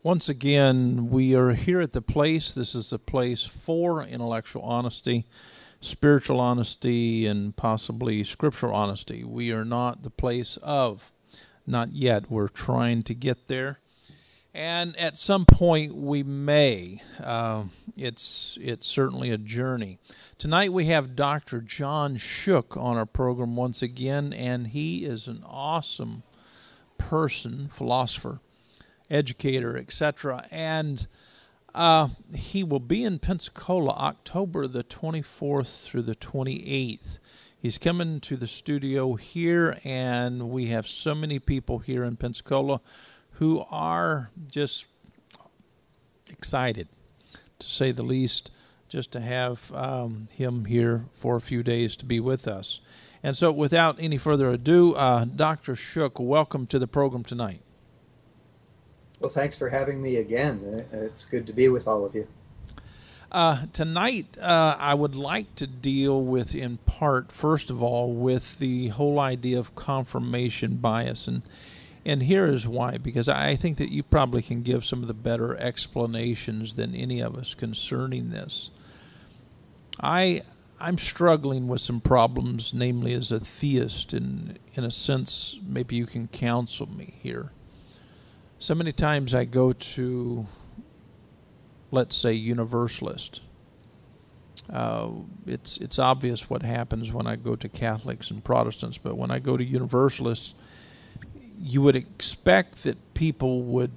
Once again, we are here at the place. This is a place for intellectual honesty, spiritual honesty, and possibly scriptural honesty. We are not the place of, not yet. We're trying to get there. And at some point we may. It's certainly a journey. Tonight we have Dr. John Shook on our program once again, and he is an awesome person, philosopher, educator, etc. And he will be in Pensacola October the 24th through the 28th. He's coming to the studio here, and we have so many people here in Pensacola who are just excited, to say the least, just to have him here for a few days to be with us. And so without any further ado, Dr. Shook, welcome to the program tonight. Well, thanks for having me again. It's good to be with all of you. Tonight, I would like to deal with, in part, first of all, with the whole idea of confirmation bias. And here is why, because I think that you probably can give some of the better explanations than any of us concerning this. I'm struggling with some problems, namely as a theist, and in a sense, maybe you can counsel me here. So many times I go to, let's say, Universalist. It's obvious what happens when I go to Catholics and Protestants, but when I go to Universalists, you would expect that people would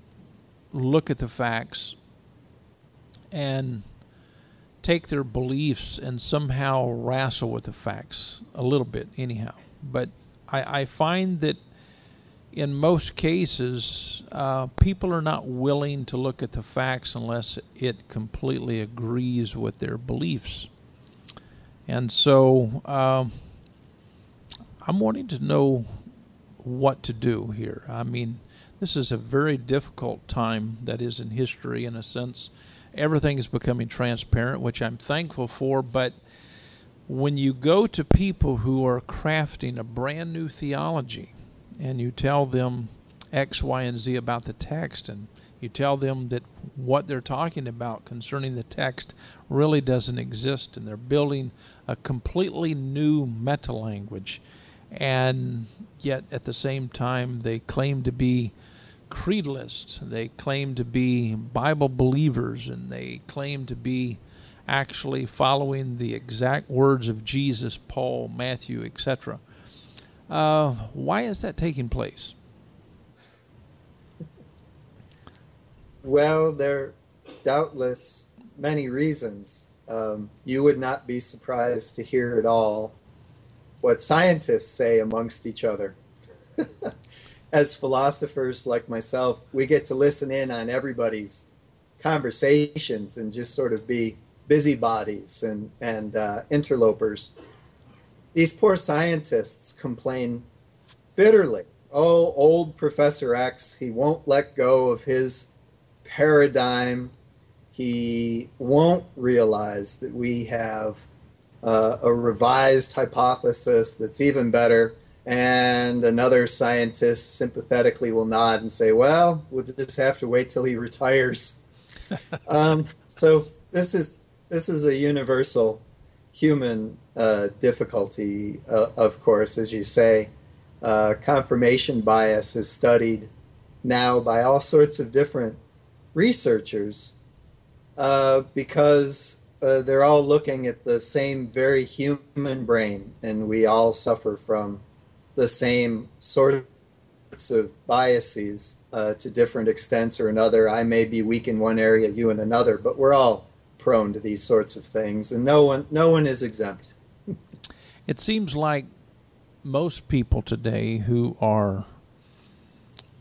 look at the facts and take their beliefs and somehow wrestle with the facts a little bit anyhow. But I find that in most cases, people are not willing to look at the facts unless it completely agrees with their beliefs. And so I'm wanting to know what to do here. I mean, this is a very difficult time that is in history, in a sense. Everything is becoming transparent, which I'm thankful for, but when you go to people who are crafting a brand new theology and you tell them X, Y, and Z about the text, and you tell them that what they're talking about concerning the text really doesn't exist, and they're building a completely new meta-language, and yet at the same time they claim to be creedalists, they claim to be Bible believers, and they claim to be actually following the exact words of Jesus, Paul, Matthew, etc. Why is that taking place? Well, there are doubtless many reasons. You would not be surprised to hear it all what scientists say amongst each other. As philosophers like myself, we get to listen in on everybody's conversations and just sort of be busybodies and interlopers. These poor scientists complain bitterly. Oh, old Professor X, he won't let go of his paradigm. He won't realize that we have a revised hypothesis that's even better. And another scientist sympathetically will nod and say, well, we'll just have to wait till he retires. So this is a universal human difficulty, of course, as you say. Confirmation bias is studied now by all sorts of different researchers because they're all looking at the same very human brain, and we all suffer from the same sorts of biases to different extents or another. I may be weak in one area, you in another, but we're all prone to these sorts of things, and no one is exempt. It seems like most people today who are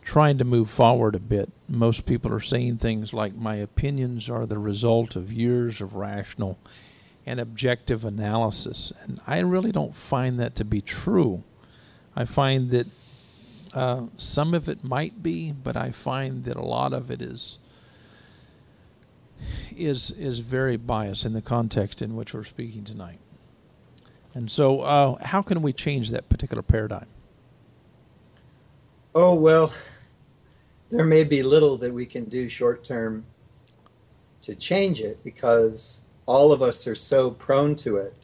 trying to move forward a bit, most people are saying things like, my opinions are the result of years of rational and objective analysis. And I really don't find that to be true. I find that some of it might be, but I find that a lot of it is very biased in the context in which we're speaking tonight. And so how can we change that particular paradigm? Oh, well, there may be little that we can do short term to change it because all of us are so prone to it.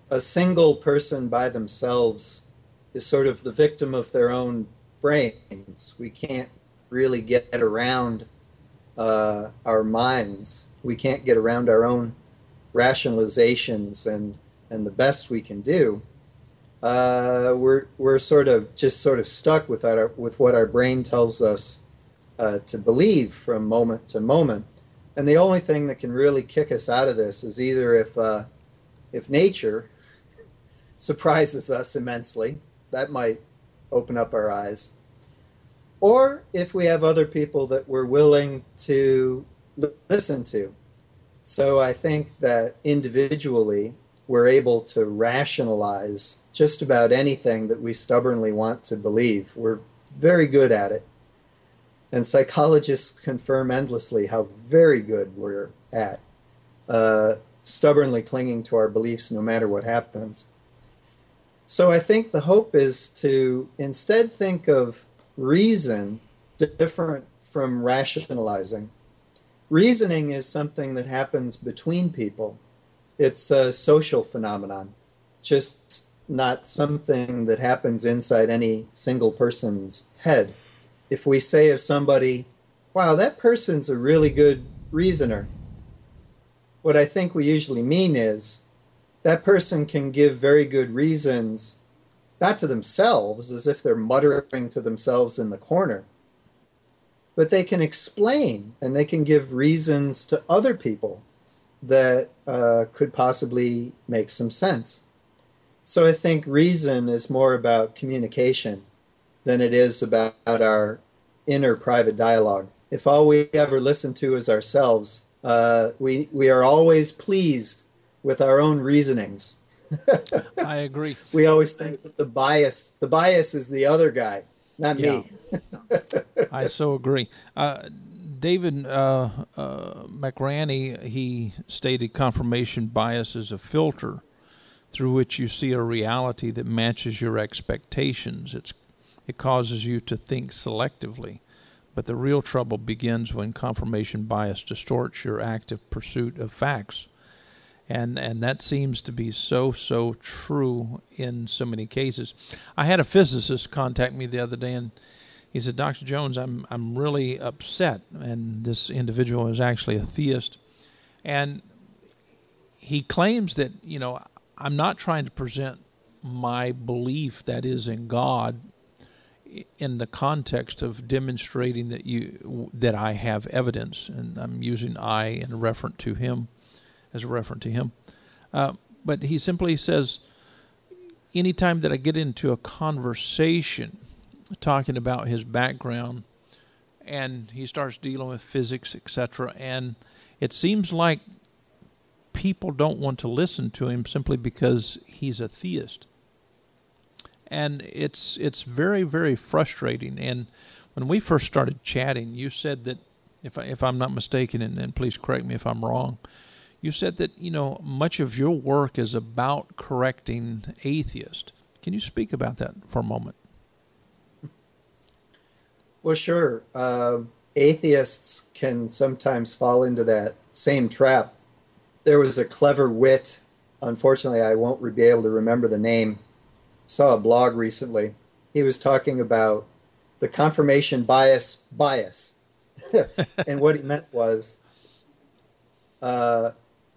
A single person by themselves is sort of the victim of their own brains. We can't really get around our minds. We can't get around our own rationalizations, and the best we can do, we're sort of stuck with what our brain tells us to believe from moment to moment. And the only thing that can really kick us out of this is either if nature surprises us immensely, that might open up our eyes, or if we have other people that we're willing to listen to. So I think that individually we're able to rationalize just about anything that we stubbornly want to believe. We're very good at it. And psychologists confirm endlessly how very good we're at stubbornly clinging to our beliefs no matter what happens. So I think the hope is to instead think of reason different from rationalizing. Reasoning is something that happens between people. It's a social phenomenon, just not something that happens inside any single person's head. If we say of somebody, wow, that person's a really good reasoner, what I think we usually mean is that person can give very good reasons, not to themselves, as if they're muttering to themselves in the corner, but they can explain and they can give reasons to other people that could possibly make some sense. So I think reason is more about communication than it is about our inner private dialogue. If all we ever listen to is ourselves, we are always pleased with our own reasonings. I agree. We always think that the bias is the other guy, not me. I so agree. David McRaney, he stated confirmation bias is a filter through which you see a reality that matches your expectations. It causes you to think selectively. But the real trouble begins when confirmation bias distorts your active pursuit of facts. And that seems to be so true in so many cases. I had a physicist contact me the other day, and he said, Dr. Jones, I'm really upset. And this individual is actually a theist. And he claims that, I'm not trying to present my belief that is in God in the context of demonstrating that I have evidence, and I'm using I in a reference to him, as a reference to him. But he simply says, anytime that I get into a conversation talking about his background, and he starts dealing with physics, etc., and it seems like people don't want to listen to him simply because he's a theist. And it's very, very frustrating. And when we first started chatting, you said that, if I'm not mistaken, and please correct me if I'm wrong, you said that, much of your work is about correcting atheists. Can you speak about that for a moment? Well, sure. Atheists can sometimes fall into that same trap. There was a clever wit, unfortunately I won't be able to remember the name, saw a blog recently. He was talking about the confirmation bias. And what he meant was,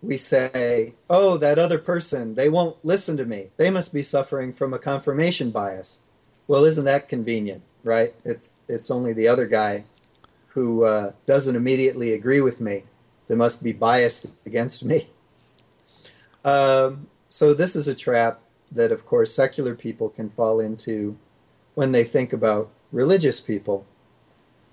we say, oh, that other person, they won't listen to me. They must be suffering from a confirmation bias. Well, isn't that convenient, right? It's only the other guy who doesn't immediately agree with me that must be biased against me. So this is a trap that, of course, secular people can fall into when they think about religious people.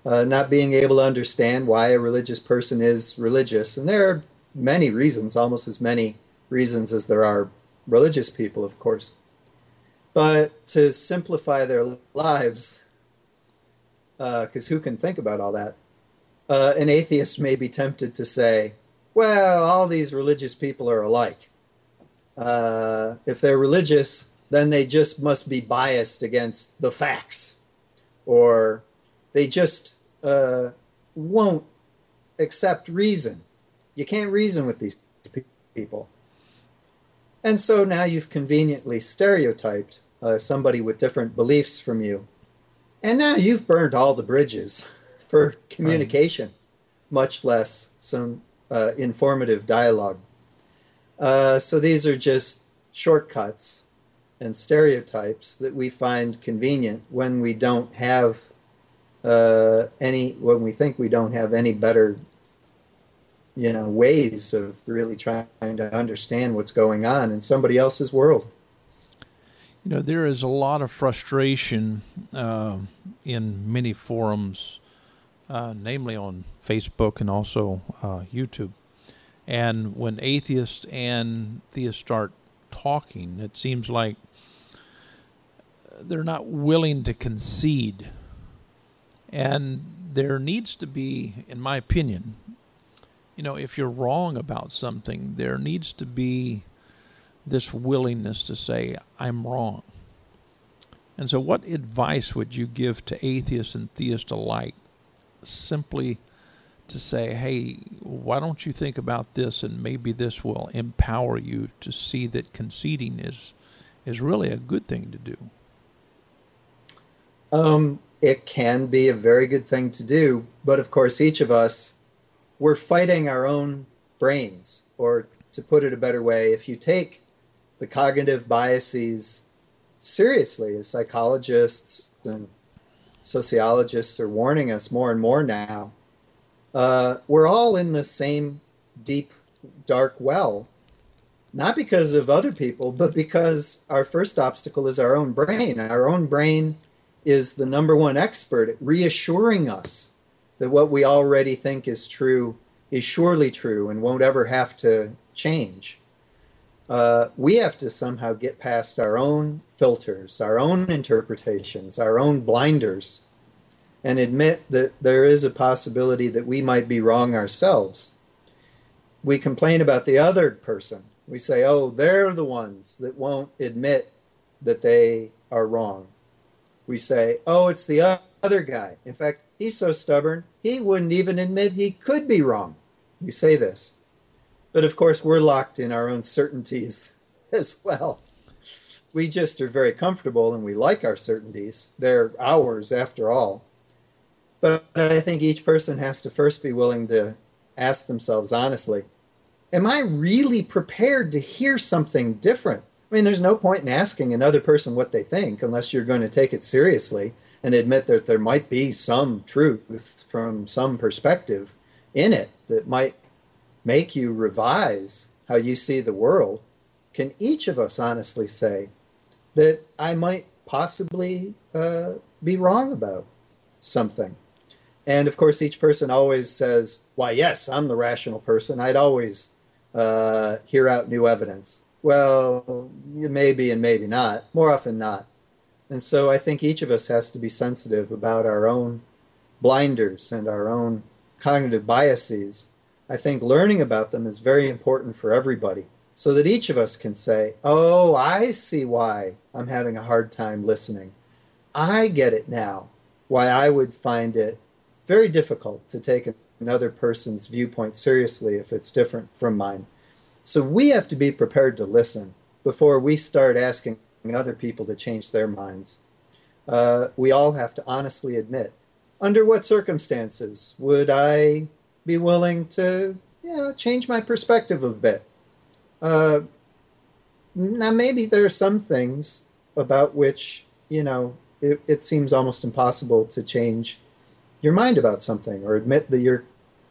Not being able to understand why a religious person is religious. And there are many reasons, almost as many reasons as there are religious people, of course. But to simplify their lives, because who can think about all that? An atheist may be tempted to say, well, all these religious people are alike. If they're religious, then they just must be biased against the facts. Or they just won't accept reason. You can't reason with these people. And so now you've conveniently stereotyped somebody with different beliefs from you. And now you've burned all the bridges for communication, much less some informative dialogue. So these are just shortcuts and stereotypes that we find convenient when we don't have when we think we don't have any better, ways of really trying to understand what's going on in somebody else's world. There is a lot of frustration in many forums, namely on Facebook and also YouTube. And when atheists and theists start talking, it seems like they're not willing to concede. And there needs to be, in my opinion, if you're wrong about something, there needs to be this willingness to say, I'm wrong. And so what advice would you give to atheists and theists alike, simply to say, hey, why don't you think about this, and maybe this will empower you to see that conceding is really a good thing to do? It can be a very good thing to do, but of course each of us, we're fighting our own brains. Or to put it a better way, if you take the cognitive biases seriously, as psychologists and sociologists are warning us more and more now, we're all in the same deep, dark well, not because of other people, but because our first obstacle is our own brain. Our own brain is the number one expert at reassuring us that what we already think is true is surely true and won't ever have to change. We have to somehow get past our own filters, our own interpretations, our own blinders, and admit that there is a possibility that we might be wrong ourselves. We complain about the other person. We say, oh, they're the ones that won't admit that they are wrong. We say, oh, it's the other guy. In fact, he's so stubborn, he wouldn't even admit he could be wrong. We say this. But of course, we're locked in our own certainties as well. We just are very comfortable and we like our certainties. They're ours after all. But I think each person has to first be willing to ask themselves honestly, am I really prepared to hear something different? I mean, there's no point in asking another person what they think unless you're going to take it seriously and admit that there might be some truth from some perspective in it that might make you revise how you see the world. Can each of us honestly say that I might possibly be wrong about something? And of course, each person always says, why, yes, I'm the rational person. I'd always hear out new evidence. Well, maybe and maybe not, more often not. And so I think each of us has to be sensitive about our own blinders and our own cognitive biases. I think learning about them is very important for everybody, so that each of us can say, oh, I see why I'm having a hard time listening. I get it now, why I would find it very difficult to take another person's viewpoint seriously if it's different from mine. So we have to be prepared to listen before we start asking other people to change their minds. We all have to honestly admit, under what circumstances would I be willing to change my perspective a bit? Now, maybe there are some things about which, it seems almost impossible to change your mind about something or admit that you're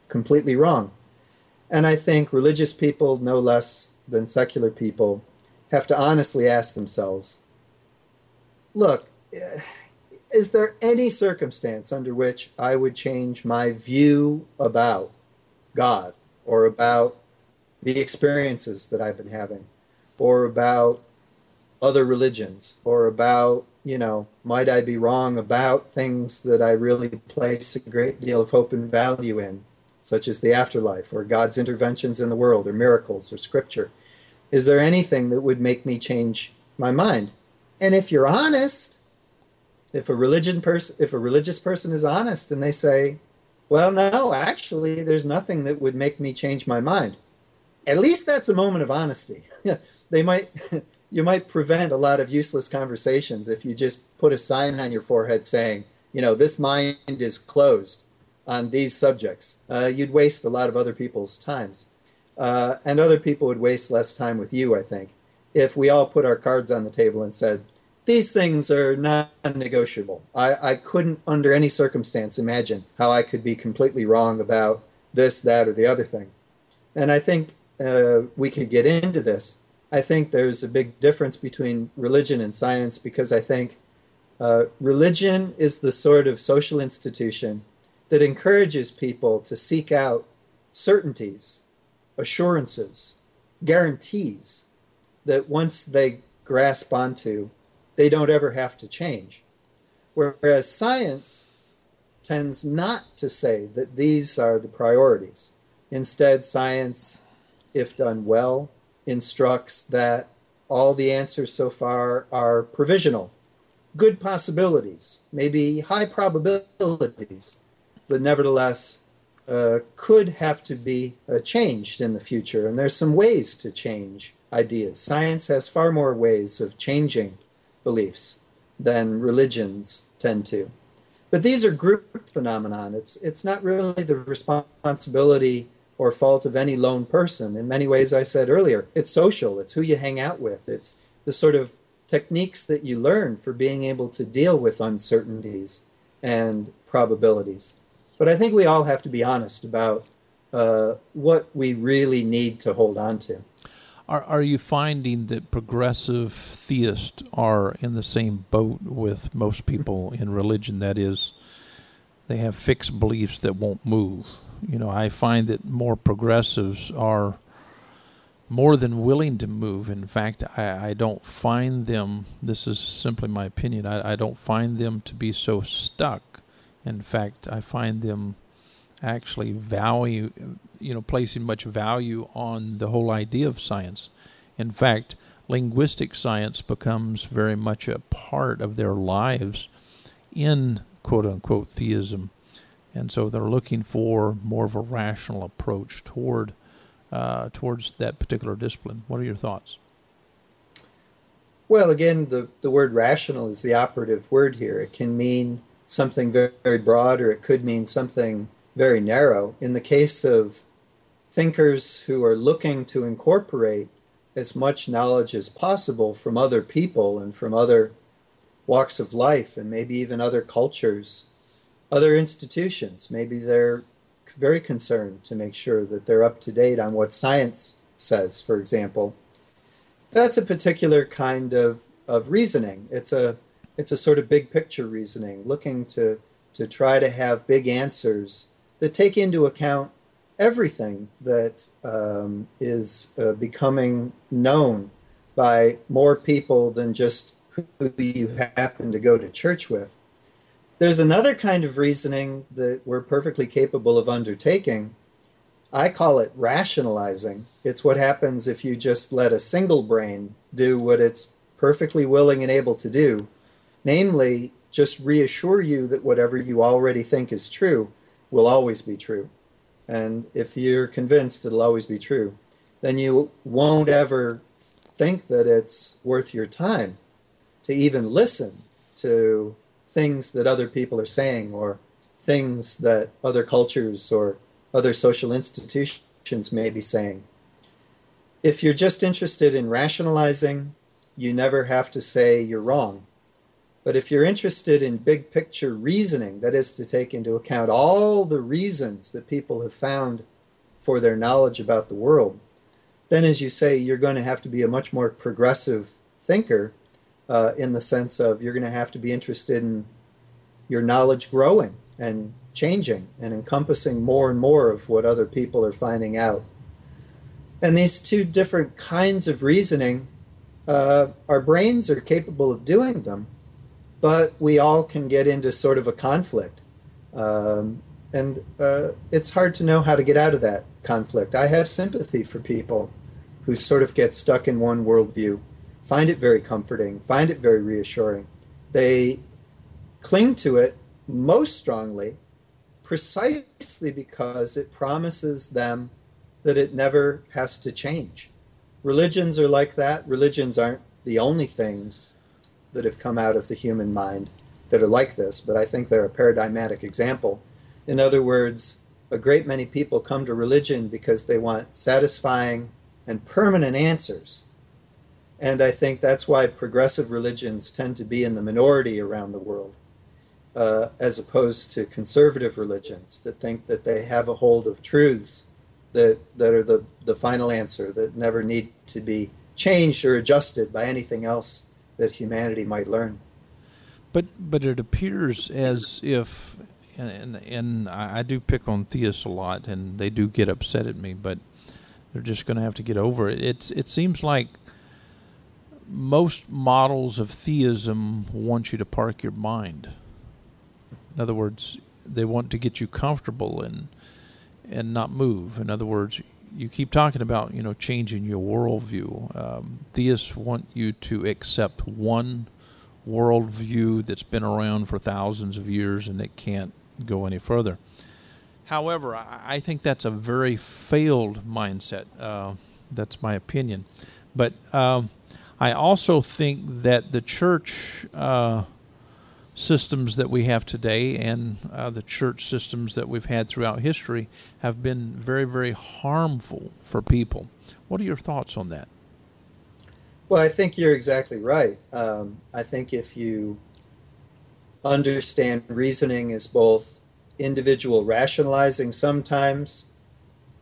completely wrong. And I think religious people, no less than secular people, have to honestly ask themselves, look, is there any circumstance under which I would change my view about God or about the experiences that I've been having or about other religions or about, might I be wrong about things that I really place a great deal of hope and value in, such as the afterlife or God's interventions in the world or miracles or scripture? Is there anything that would make me change my mind? And if you're honest, if a religious person is honest and they say, Well, no, actually, there's nothing that would make me change my mind. At least that's a moment of honesty. They might, you might prevent a lot of useless conversations if you just put a sign on your forehead saying, this mind is closed on these subjects. You'd waste a lot of other people's times. And other people would waste less time with you, I think, if we all put our cards on the table and said, these things are non-negotiable. I couldn't, under any circumstance, imagine how I could be completely wrong about this, that, or the other thing. And I think we could get into this. I think there's a big difference between religion and science because I think religion is the sort of social institution that encourages people to seek out certainties, assurances, guarantees that once they grasp onto, they don't ever have to change. Whereas science tends not to say that these are the priorities. Instead, science, if done well, instructs that all the answers so far are provisional, good possibilities, maybe high probabilities, but nevertheless could have to be changed in the future. And there's some ways to change ideas. Science has far more ways of changing beliefs than religions tend to. But these are group phenomenon. It's not really the responsibility or fault of any lone person. In many ways, I said earlier, it's social. It's who you hang out with. It's the sort of techniques that you learn for being able to deal with uncertainties and probabilities. But I think we all have to be honest about what we really need to hold on to. Are you finding that progressive theists are in the same boat with most people in religion? That is, they have fixed beliefs that won't move. I find that more progressives are more than willing to move. In fact, I don't find them, this is simply my opinion, I don't find them to be so stuck. In fact, I find them actually placing much value on the whole idea of science. In fact, linguistic science becomes very much a part of their lives in quote-unquote theism. And so they're looking for more of a rational approach towards that particular discipline. What are your thoughts? Well, again, the word rational is the operative word here. It can mean something very, very broad, or it could mean something very narrow. In the case of thinkers who are looking to incorporate as much knowledge as possible from other people and from other walks of life and maybe even other cultures, other institutions, maybe they're very concerned to make sure that they're up to date on what science says, for example. That's a particular kind of reasoning. It's a sort of big picture reasoning, looking to try to have big answers that take into account everything that is becoming known by more people than just who you happen to go to church with. There's another kind of reasoning that we're perfectly capable of undertaking. I call it rationalizing. It's what happens if you just let a single brain do what it's perfectly willing and able to do, namely, just reassure you that whatever you already think is true will always be true. And if you're convinced it'll always be true, then you won't ever think that it's worth your time to even listen to things that other people are saying or things that other cultures or other social institutions may be saying. If you're just interested in rationalizing, you never have to say you're wrong. But if you're interested in big picture reasoning, that is to take into account all the reasons that people have found for their knowledge about the world, then as you say, you're going to have to be a much more progressive thinker in the sense of you're going to have to be interested in your knowledge growing and changing and encompassing more and more of what other people are finding out. And these two different kinds of reasoning, our brains are capable of doing them, but we all can get into sort of a conflict. And it's hard to know how to get out of that conflict. I have sympathy for people who sort of get stuck in one worldview, find it very comforting, find it very reassuring. They cling to it most strongly, precisely because it promises them that it never has to change. Religions are like that. Religions aren't the only things that have come out of the human mind that are like this, but I think they're a paradigmatic example. In other words, a great many people come to religion because they want satisfying and permanent answers. And I think that's why progressive religions tend to be in the minority around the world, as opposed to conservative religions that think that they have a hold of truths that are the final answer, that never need to be changed or adjusted by anything else that humanity might learn. But it appears as if, and I do pick on theists a lot, and they do get upset at me, but they're just going to have to get over it. It seems like most models of theism want you to park your mind. In other words, they want to get you comfortable and not move. In other words, you keep talking about, changing your worldview. Theists want you to accept one worldview that's been around for thousands of years and it can't go any further. However, I think that's a very failed mindset. That's my opinion. But I also think that the church systems that we have today and the church systems that we've had throughout history have been very, very harmful for people. What are your thoughts on that? Well, I think you're exactly right. I think if you understand reasoning as both individual rationalizing sometimes,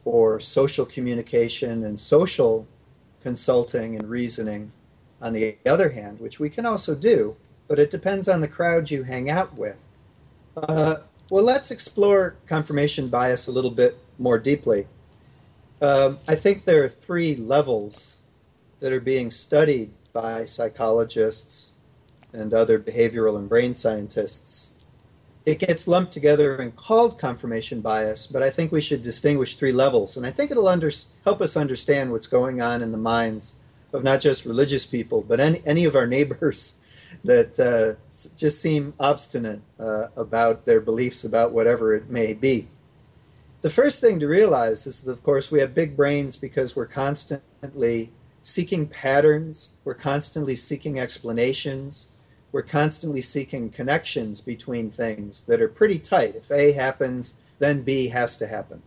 or social communication and social consulting and reasoning on the other hand, which we can also do, but it depends on the crowd you hang out with. Well, let's explore confirmation bias a little bit more deeply. I think there are three levels that are being studied by psychologists and other behavioral and brain scientists. It gets lumped together and called confirmation bias, but I think we should distinguish three levels, and I think it'll help us understand what's going on in the minds of not just religious people, but any of our neighbors that just seem obstinate about their beliefs about whatever it may be. The first thing to realize is that, of course, we have big brains because we're constantly seeking patterns, we're constantly seeking explanations, we're constantly seeking connections between things that are pretty tight. If A happens, then B has to happen.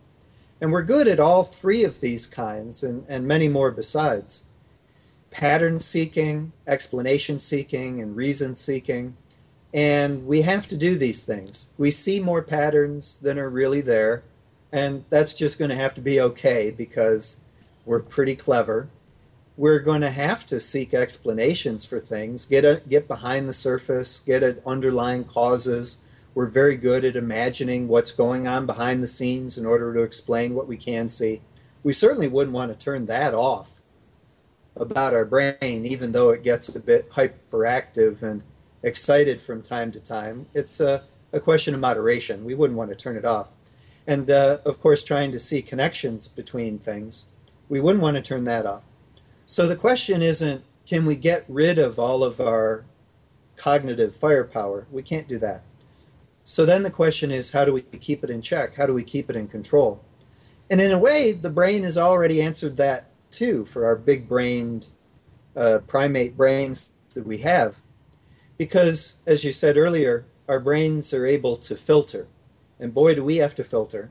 And we're good at all three of these kinds and many more besides. Pattern seeking, explanation seeking, and reason seeking. And we have to do these things. We see more patterns than are really there, and that's just going to have to be okay because we're pretty clever. We're going to have to seek explanations for things, get behind the surface, get at underlying causes. We're very good at imagining what's going on behind the scenes in order to explain what we can see. We certainly wouldn't want to turn that off about our brain, even though it gets a bit hyperactive and excited from time to time. It's a question of moderation. We wouldn't want to turn it off. And of course, trying to see connections between things, we wouldn't want to turn that off. So the question isn't, can we get rid of all of our cognitive firepower? We can't do that. So then the question is, how do we keep it in check? How do we keep it in control? And in a way, the brain has already answered that too for our big-brained primate brains that we have. Because, as you said earlier, our brains are able to filter. And boy, do we have to filter.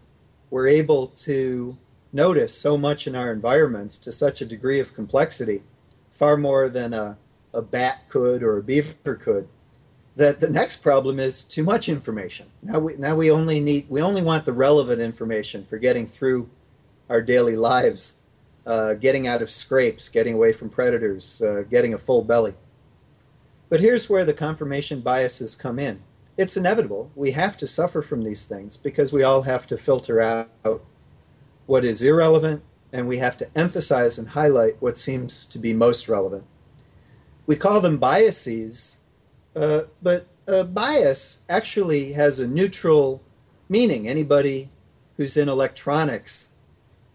We're able to notice so much in our environments to such a degree of complexity, far more than a bat could or a beaver could, that the next problem is too much information. Now we only want the relevant information for getting through our daily lives, getting out of scrapes, getting away from predators, getting a full belly. But here's where the confirmation biases come in. It's inevitable. We have to suffer from these things because we all have to filter out what is irrelevant, and we have to emphasize and highlight what seems to be most relevant. We call them biases, but a bias actually has a neutral meaning. Anybody who's in electronics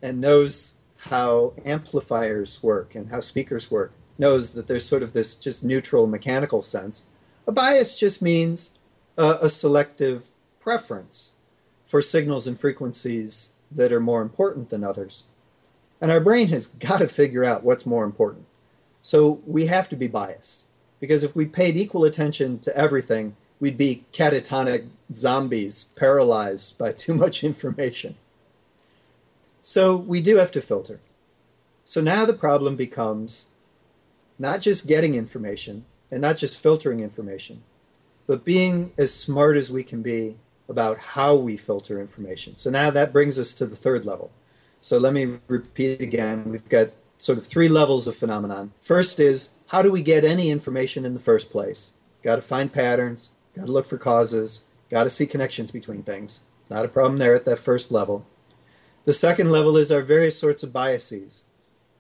and knows how amplifiers work and how speakers work knows that there's sort of this just neutral mechanical sense. A bias just means a selective preference for signals and frequencies that are more important than others. And our brain has got to figure out what's more important. So we have to be biased, because if we paid equal attention to everything, we'd be catatonic zombies paralyzed by too much information. So we do have to filter. So now the problem becomes not just getting information and not just filtering information, but being as smart as we can be about how we filter information. So now that brings us to the third level. So let me repeat again. We've got sort of three levels of phenomenon. First is, how do we get any information in the first place? Got to find patterns, got to look for causes, got to see connections between things. Not a problem there at that first level. The second level is our various sorts of biases.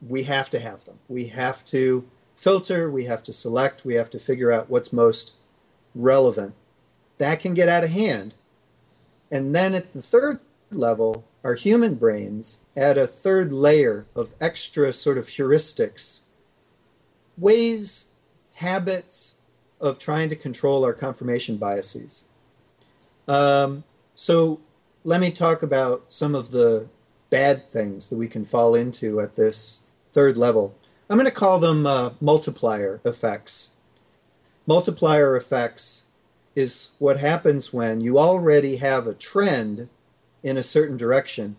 We have to have them. We have to filter, we have to select, we have to figure out what's most relevant. That can get out of hand. And then at the third level, our human brains add a third layer of extra sort of heuristics, ways, habits of trying to control our confirmation biases. So let me talk about some of the bad things that we can fall into at this third level. I'm going to call them multiplier effects. Multiplier effects is what happens when you already have a trend in a certain direction,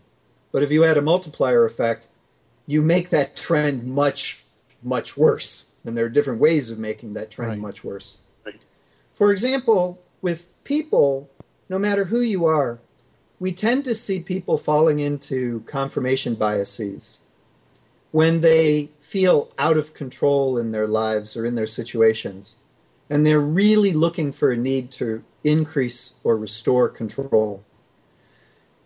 but if you add a multiplier effect, you make that trend much, much worse. And there are different ways of making that trend much worse. Right. For example, with people, no matter who you are, we tend to see people falling into confirmation biases when they feel out of control in their lives or in their situations, and they're really looking for a need to increase or restore control.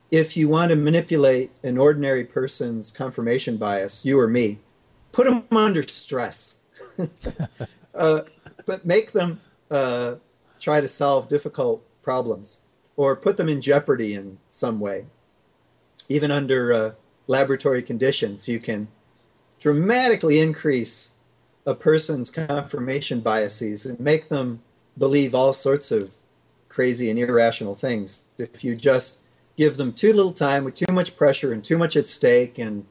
If you want to manipulate an ordinary person's confirmation bias, you or me, put them under stress. But make them try to solve difficult problems or put them in jeopardy in some way. Even under laboratory conditions, you can dramatically increase a person's confirmation biases and make them believe all sorts of crazy and irrational things if you just give them too little time with too much pressure and too much at stake. And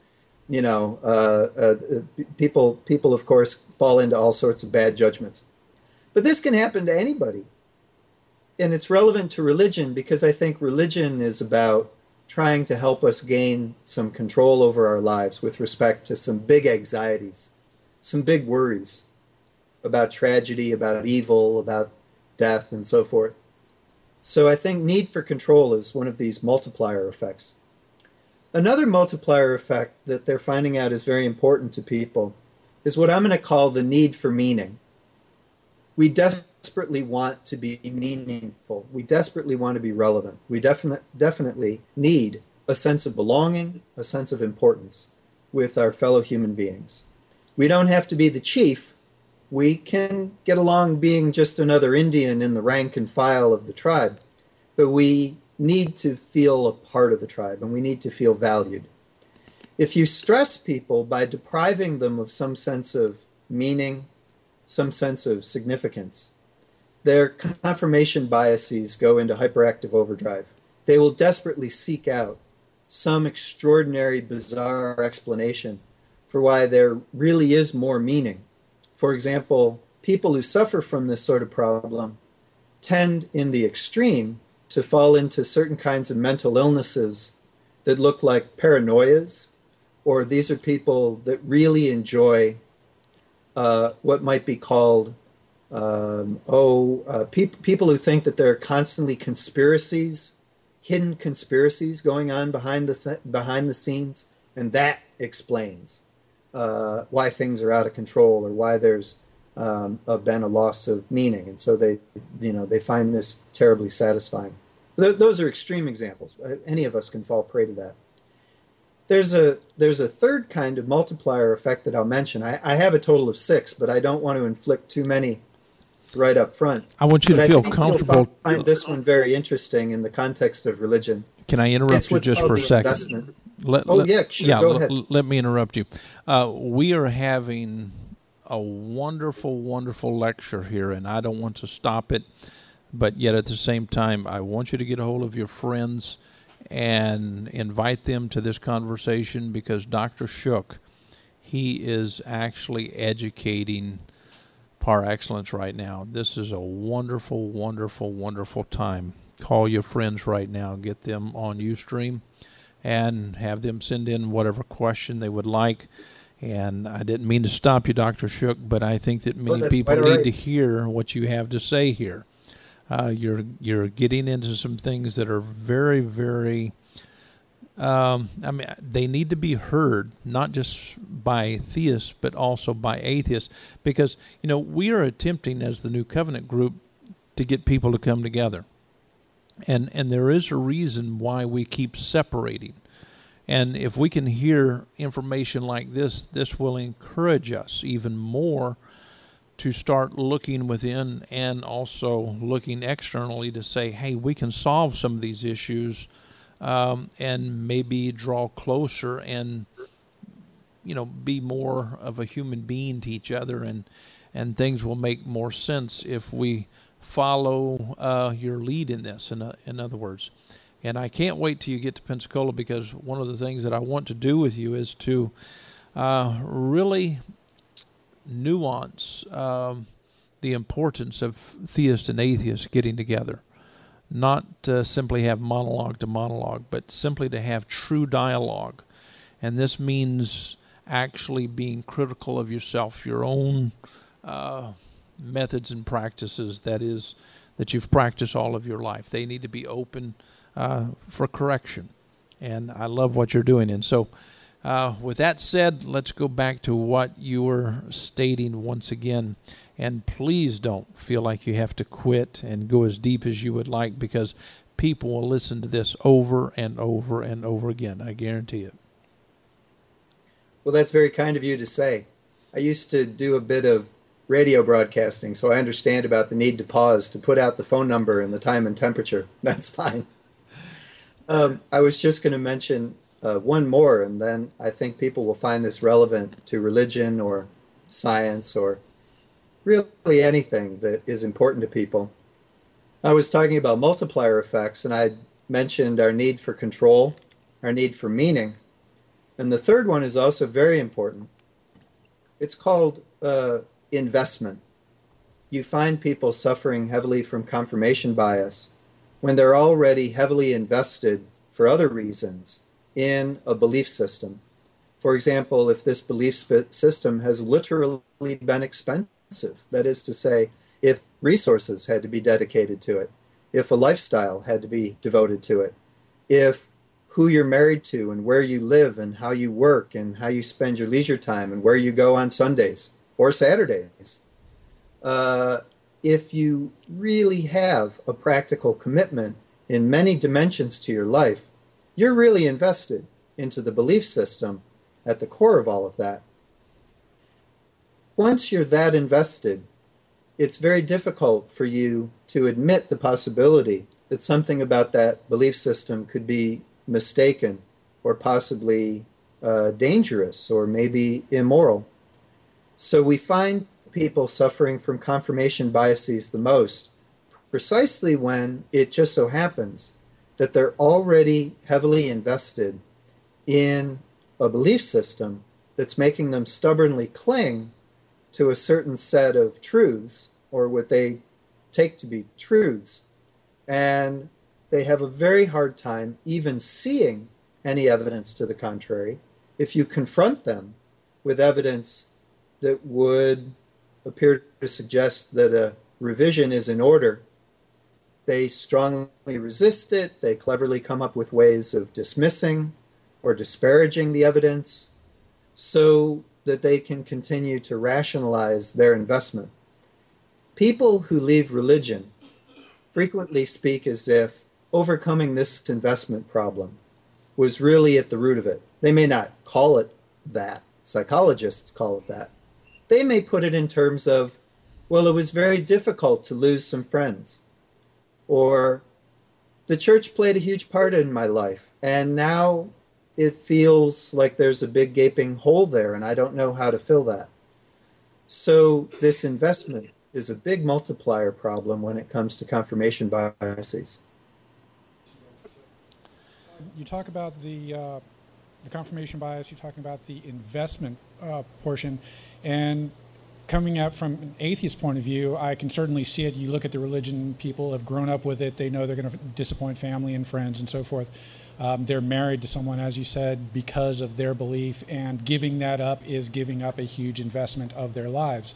people of course fall into all sorts of bad judgments. But this can happen to anybody. And it's relevant to religion because I think religion is about trying to help us gain some control over our lives with respect to some big anxieties, some big worries about tragedy, about evil, about death, and so forth. So I think need for control is one of these multiplier effects. Another multiplier effect that they're finding out is very important to people is what I'm going to call the need for meaning. We desperately want to be meaningful. We desperately want to be relevant. We definitely need a sense of belonging, a sense of importance with our fellow human beings. We don't have to be the chief. We can get along being just another Indian in the rank and file of the tribe, but we need to feel a part of the tribe and we need to feel valued. If you stress people by depriving them of some sense of meaning, some sense of significance, their confirmation biases go into hyperactive overdrive. They will desperately seek out some extraordinary, bizarre explanation for why there really is more meaning. For example, people who suffer from this sort of problem tend, in the extreme, to fall into certain kinds of mental illnesses that look like paranoias, or these are people that really enjoy what might be called people who think that there are constantly conspiracies, hidden conspiracies going on behind the scenes, and that explains why things are out of control or why there's been a loss of meaning, and so they find this terribly satisfying. Those are extreme examples. Any of us can fall prey to that. There's a third kind of multiplier effect that I'll mention. I have a total of 6, but I don't want to inflict too many right up front. I want you to feel comfortable. I find this one very interesting in the context of religion. Can I interrupt you just for a second? Go ahead. Let me interrupt you. We are having a wonderful, wonderful lecture here, and I don't want to stop it. But yet at the same time, I want you to get a hold of your friends and invite them to this conversation, because Dr. Shook, he is actually educating par excellence right now. This is a wonderful, wonderful, wonderful time. Call your friends right now, get them on Ustream, and have them send in whatever question they would like. And I didn't mean to stop you, Dr. Shook, but I think that many people need to hear what you have to say here. You're getting into some things that are very, very, they need to be heard, not just by theists, but also by atheists, because, we are attempting as the New Covenant group to get people to come together. And there is a reason why we keep separating. And if we can hear information like this will encourage us even more to start looking within and also looking externally to say, hey, we can solve some of these issues, and maybe draw closer and, be more of a human being to each other, and things will make more sense if we follow your lead in this, in other words. And I can't wait till you get to Pensacola, because one of the things that I want to do with you is to really nuance the importance of theists and atheists getting together. Not simply have monologue to monologue, but simply to have true dialogue. And this means actually being critical of yourself, your own methods and practices, that you've practiced all of your life. They need to be open for correction. And I love what you're doing. And so with that said, let's go back to what you were stating once again. And please don't feel like you have to quit and go as deep as you would like, because people will listen to this over and over and over again. I guarantee it. Well, that's very kind of you to say. I used to do a bit of radio broadcasting, so I understand about the need to pause to put out the phone number and the time and temperature. That's fine. I was just going to mention one more, and then I think people will find this relevant to religion or science or really anything that is important to people. I was talking about multiplier effects, and I mentioned our need for control, our need for meaning. And the third one is also very important. It's called investment. You find people suffering heavily from confirmation bias when they're already heavily invested for other reasons in a belief system. For example, if this belief system has literally been expensive, that is to say, if resources had to be dedicated to it, if a lifestyle had to be devoted to it, if who you're married to and where you live and how you work and how you spend your leisure time and where you go on Sundays or Saturdays, if you really have a practical commitment in many dimensions to your life, you're really invested into the belief system at the core of all of that. Once you're that invested, it's very difficult for you to admit the possibility that something about that belief system could be mistaken or possibly dangerous or maybe immoral. So we find people suffering from confirmation biases the most precisely when it just so happens that they're already heavily invested in a belief system that's making them stubbornly cling to a certain set of truths, or what they take to be truths, and they have a very hard time even seeing any evidence to the contrary. If you confront them with evidence that would appear to suggest that a revision is in order, they strongly resist it. They cleverly come up with ways of dismissing or disparaging the evidence so that they can continue to rationalize their investment. People who leave religion frequently speak as if overcoming this investment problem was really at the root of it. They may not call it that. Psychologists call it that. They may put it in terms of, well, it was very difficult to lose some friends. Or the church played a huge part in my life, and now it feels like there's a big gaping hole there, and I don't know how to fill that. So this investment is a big multiplier problem when it comes to confirmation biases. You talk about the confirmation bias. You're talking about the investment portion, and coming out from an atheist point of view, I can certainly see it. You look at the religion, people have grown up with it. They know they're going to disappoint family and friends and so forth. They're married to someone, as you said, because of their belief, and giving that up is giving up a huge investment of their lives.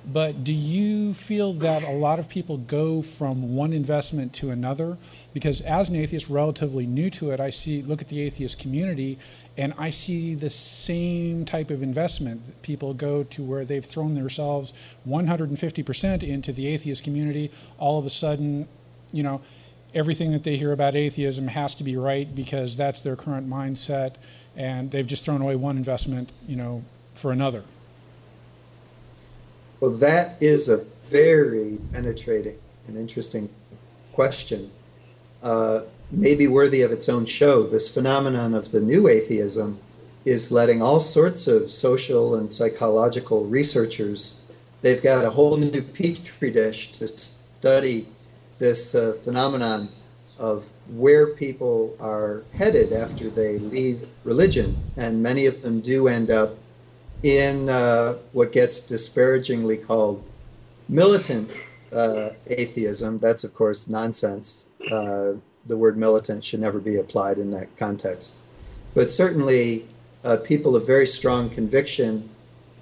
But do you feel that a lot of people go from one investment to another? Because as an atheist, relatively new to it, look at the atheist community, and I see the same type of investment. People go to where they've thrown themselves 150% into the atheist community. All of a sudden, everything that they hear about atheism has to be right because that's their current mindset, and they've just thrown away one investment, for another. Well, that is a very penetrating and interesting question, maybe worthy of its own show. This phenomenon of the new atheism is letting all sorts of social and psychological researchers, they've got a whole new petri dish to study this phenomenon of where people are headed after they leave religion. And many of them do end up in what gets disparagingly called militant atheism. That's, of course, nonsense. The word militant should never be applied in that context. But certainly, people of very strong conviction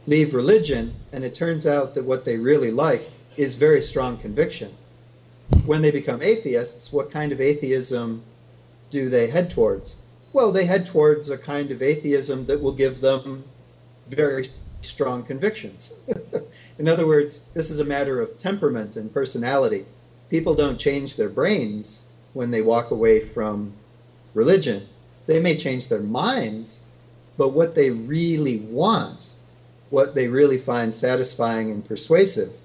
leave religion, and it turns out that what they really like is very strong conviction. When they become atheists, what kind of atheism do they head towards? Well, they head towards a kind of atheism that will give them very strong convictions. In other words, this is a matter of temperament and personality. People don't change their brains when they walk away from religion. They may change their minds, but what they really want, what they really find satisfying and persuasive,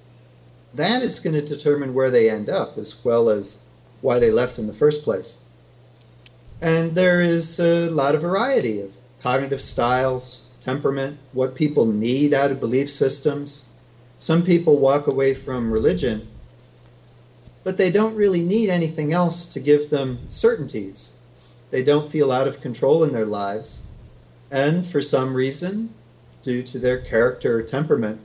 that is going to determine where they end up, as well as why they left in the first place. And there is a lot of variety of cognitive styles, temperament, what people need out of belief systems. Some people walk away from religion, but they don't really need anything else to give them certainties. They don't feel out of control in their lives, and for some reason, due to their character or temperament,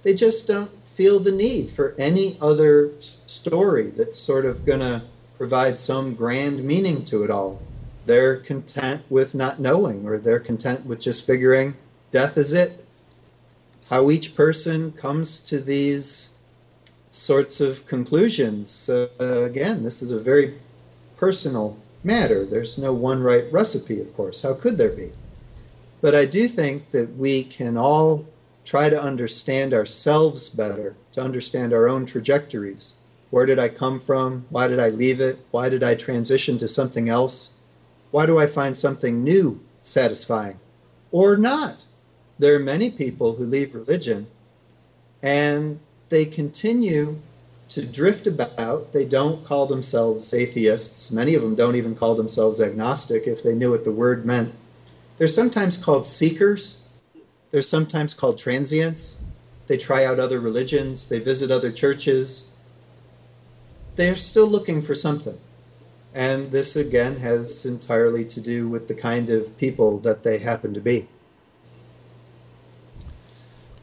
they just don't feel the need for any other story that's sort of going to provide some grand meaning to it all. They're content with not knowing, or they're content with just figuring death is it. How each person comes to these sorts of conclusions, again, this is a very personal matter. There's no one right recipe, of course. How could there be? But I do think that we can all try to understand ourselves better, to understand our own trajectories. Where did I come from? Why did I leave it? Why did I transition to something else? Why do I find something new satisfying? Or not? There are many people who leave religion and they continue to drift about. They don't call themselves atheists. Many of them don't even call themselves agnostic if they knew what the word meant. They're sometimes called seekers. They're sometimes called transients. They try out other religions. They visit other churches. They're still looking for something. And this, again, has entirely to do with the kind of people that they happen to be.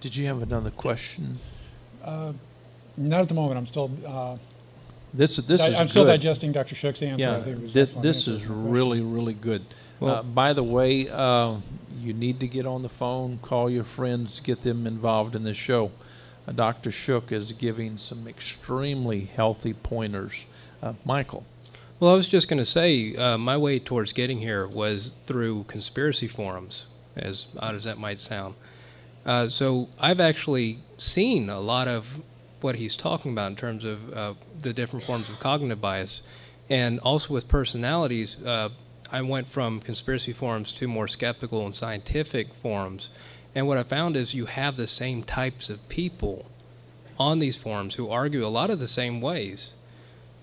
Did you have another question? Not at the moment. I'm still. I'm still digesting Dr. Shook's answer. Yeah, I think it was this is really, really good. Well, by the way, you need to get on the phone, call your friends, get them involved in this show. Dr. Shook is giving some extremely healthy pointers. Michael. Well, I was just going to say, my way towards getting here was through conspiracy forums, as odd as that might sound. So I've actually seen a lot of what he's talking about in terms of the different forms of cognitive bias. And also with personalities, I went from conspiracy forums to more skeptical and scientific forums. And what I found is you have the same types of people on these forums who argue a lot of the same ways.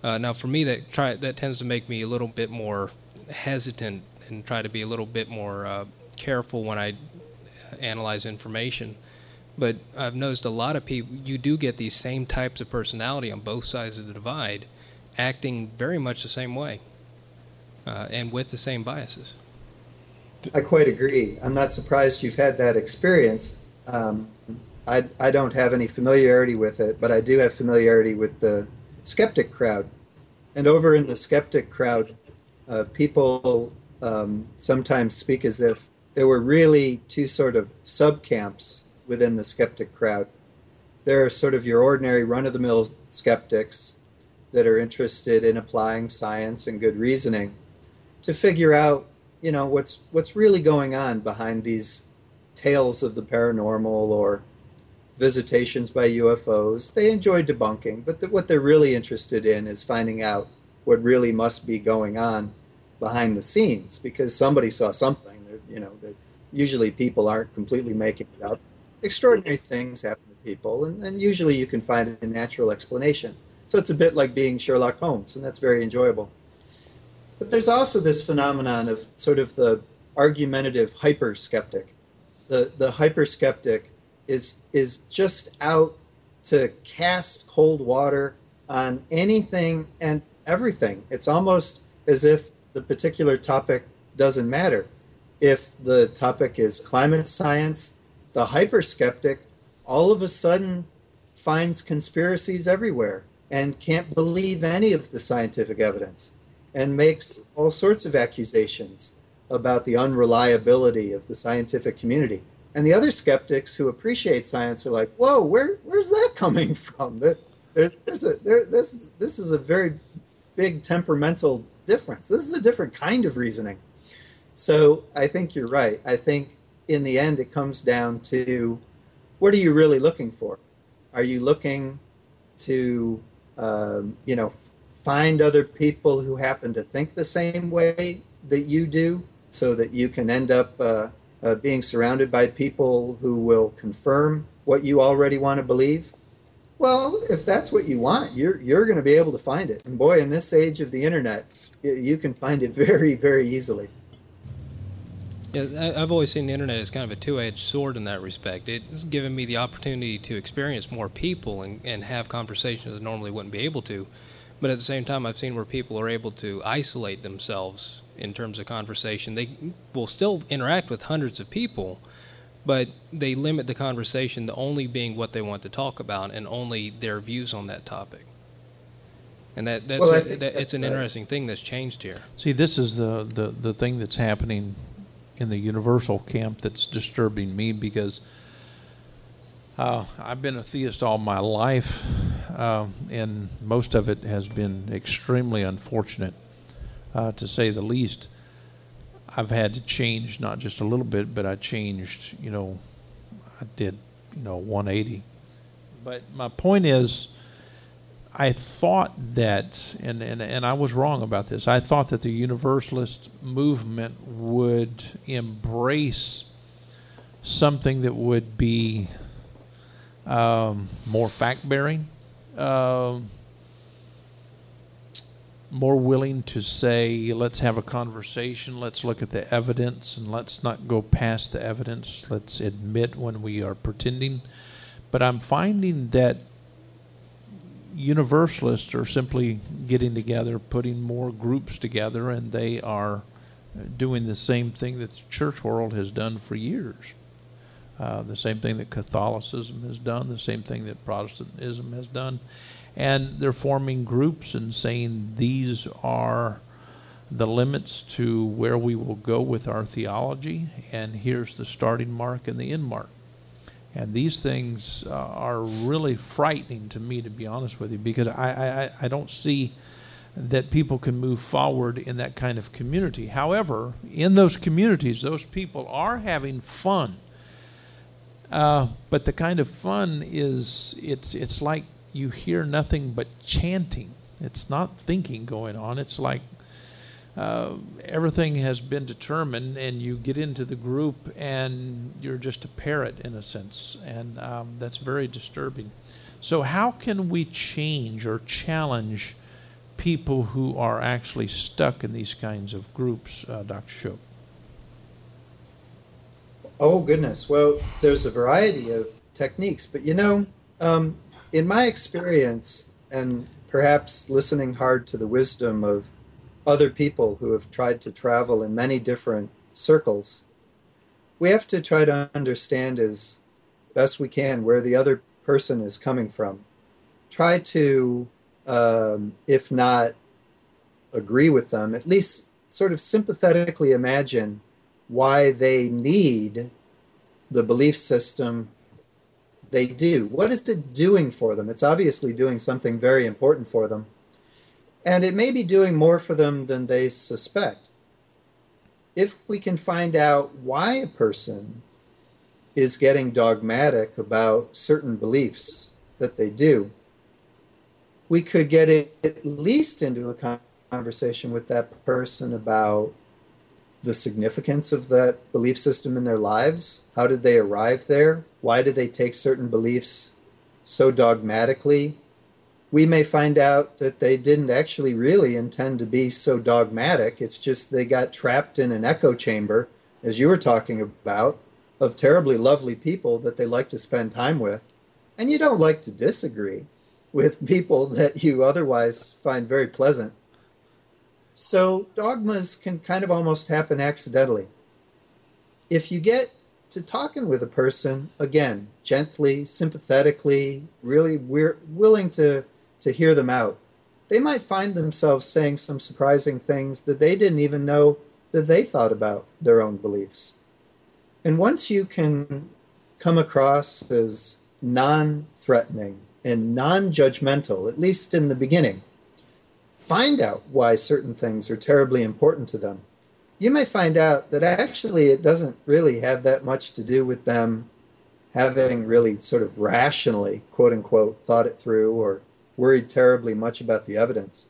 Now, for me, that tends to make me a little bit more hesitant and try to be a little bit more careful when I analyze information. But I've noticed a lot of people, you do get these same types of personality on both sides of the divide, acting very much the same way. and with the same biases. I quite agree. I'm not surprised you've had that experience. I don't have any familiarity with it, but I do have familiarity with the skeptic crowd. And over in the skeptic crowd, people sometimes speak as if there were really two sort of subcamps within the skeptic crowd. There are sort of your ordinary run-of-the-mill skeptics that are interested in applying science and good reasoning to figure out, you know, what's really going on behind these tales of the paranormal or visitations by UFOs. They enjoy debunking, but what they're really interested in is finding out what really must be going on behind the scenes, because somebody saw something. You know, that usually people aren't completely making it up. Extraordinary things happen to people, and usually you can find a natural explanation. So it's a bit like being Sherlock Holmes, and that's very enjoyable. But there's also this phenomenon of sort of the argumentative hyper-skeptic. The hyper-skeptic is just out to cast cold water on anything and everything. It's almost as if the particular topic doesn't matter. If the topic is climate science, the hyper-skeptic all of a sudden finds conspiracies everywhere and can't believe any of the scientific evidence and makes all sorts of accusations about the unreliability of the scientific community. And the other skeptics who appreciate science are like, whoa, where's that coming from? This is a very big temperamental difference. This is a different kind of reasoning. So I think you're right. I think in the end it comes down to, what are you really looking for? Are you looking to, find other people who happen to think the same way that you do, so that you can end up being surrounded by people who will confirm what you already want to believe? Well, if that's what you want, you're going to be able to find it. And boy, in this age of the internet, you can find it very, very easily. Yeah, I've always seen the internet as kind of a two-edged sword in that respect. It's given me the opportunity to experience more people and have conversations that I normally wouldn't be able to. But at the same time, I've seen where people are able to isolate themselves in terms of conversation. They will still interact with hundreds of people, but they limit the conversation to only being what they want to talk about and only their views on that topic. And it's an interesting thing that's changed here. See, this is the thing that's happening in the universal camp that's disturbing me, because I've been a theist all my life, and most of it has been extremely unfortunate, to say the least. I've had to change, not just a little bit, but I changed, I did, 180. But my point is, I thought that, and I was wrong about this, I thought that the Universalist movement would embrace something that would be more fact-bearing, more willing to say, let's have a conversation, let's look at the evidence, and let's not go past the evidence, let's admit when we are pretending. But I'm finding that Universalists are simply getting together, putting more groups together, and they are doing the same thing that the church world has done for years. The same thing that Catholicism has done, the same thing that Protestantism has done. And they're forming groups and saying these are the limits to where we will go with our theology, and here's the starting mark and the end mark. And these things are really frightening to me, to be honest with you, because I don't see that people can move forward in that kind of community. However, in those communities, those people are having fun. But the kind of fun is, it's like you hear nothing but chanting. It's not thinking going on. It's like everything has been determined, and you get into the group and you're just a parrot in a sense, and that's very disturbing. So how can we change or challenge people who are actually stuck in these kinds of groups, Dr. Shope? Oh, goodness. Well, there's a variety of techniques, but in my experience, and perhaps listening hard to the wisdom of other people who have tried to travel in many different circles, we have to try to understand as best we can where the other person is coming from. Try to, if not agree with them, at least sort of sympathetically imagine why they need the belief system they do. What is it doing for them? It's obviously doing something very important for them. And it may be doing more for them than they suspect. If we can find out why a person is getting dogmatic about certain beliefs that they do, we could get at least into a conversation with that person about the significance of that belief system in their lives. How did they arrive there? Why did they take certain beliefs so dogmatically? We may find out that they didn't actually really intend to be so dogmatic. It's just they got trapped in an echo chamber, as you were talking about, of terribly lovely people that they like to spend time with. And you don't like to disagree with people that you otherwise find very pleasant. So dogmas can kind of almost happen accidentally. If you get to talking with a person, again, gently, sympathetically, really we're willing to hear them out, they might find themselves saying some surprising things that they didn't even know that they thought about their own beliefs. And once you can come across as non-threatening and non-judgmental, at least in the beginning, find out why certain things are terribly important to them, you may find out that actually it doesn't really have that much to do with them having really sort of rationally, quote unquote, thought it through or worried terribly much about the evidence,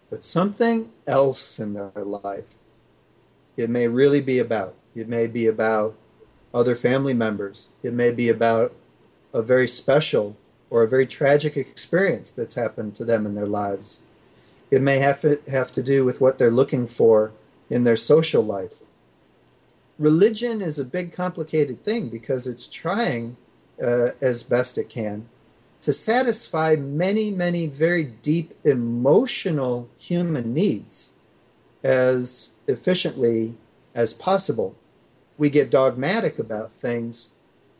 but something else in their life. It may really be about. It may be about other family members. It may be about a very special or a very tragic experience that's happened to them in their lives. It may have to do with what they're looking for in their social life. Religion is a big, complicated thing because it's trying, as best it can, to satisfy many, many very deep emotional human needs as efficiently as possible. We get dogmatic about things,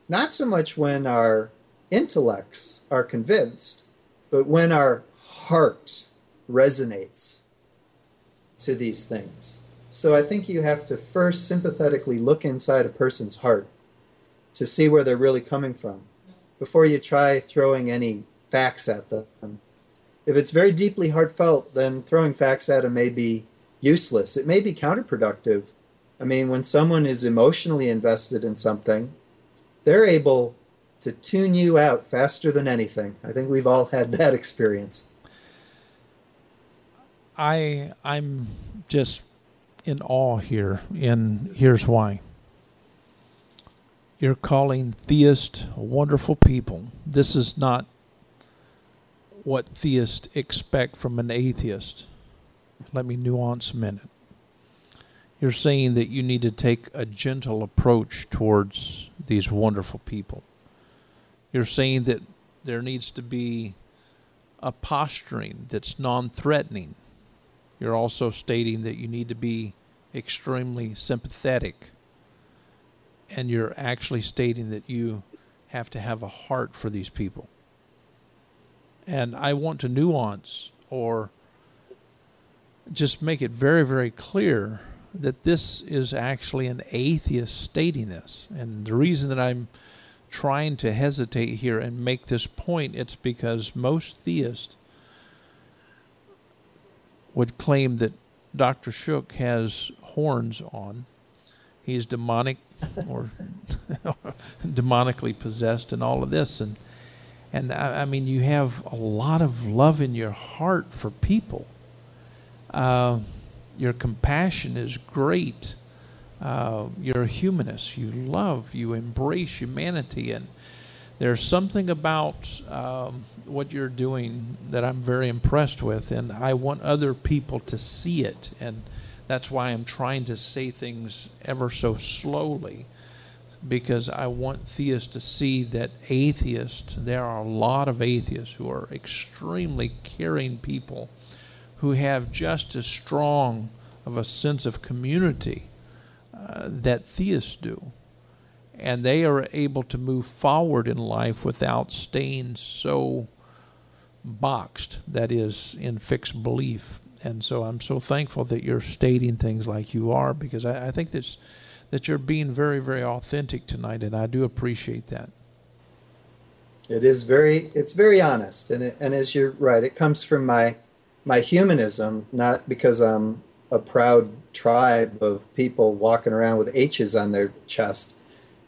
not so much when our intellects are convinced, but when our heart resonates to these things. So I think you have to first sympathetically look inside a person's heart to see where they're really coming from before you try throwing any facts at them. If it's very deeply heartfelt, then throwing facts at them may be useless. It may be counterproductive. I mean, when someone is emotionally invested in something, they're able to tune you out faster than anything. I think we've all had that experience. I'm just in awe here, and here's why. You're calling theists wonderful people. This is not what theists expect from an atheist. Let me nuance a minute. You're saying that you need to take a gentle approach towards these wonderful people. You're saying that there needs to be a posturing that's non-threatening. You're also stating that you need to be extremely sympathetic. And you're actually stating that you have to have a heart for these people. And I want to nuance or just make it very, very clear that this is actually an atheist stating this. And the reason that I'm trying to hesitate here and make this point, it's because most theists would claim that Dr. Shook has horns on. He's demonic or demonically possessed and all of this. And I mean, you have a lot of love in your heart for people. Your compassion is great. You're a humanist. You love, you embrace humanity. And there's something about what you're doing that I'm very impressed with. And I want other people to see it. And that's why I'm trying to say things ever so slowly, because I want theists to see that atheists, there are a lot of atheists who are extremely caring people who have just as strong of a sense of community that theists do. And they are able to move forward in life without staying so boxed, that is, in fixed belief. And so I'm so thankful that you're stating things like you are, because I think that you're being very, very authentic tonight, and I do appreciate that. It's very honest, and as you're right, it comes from my humanism, not because I'm a proud tribe of people walking around with H's on their chest,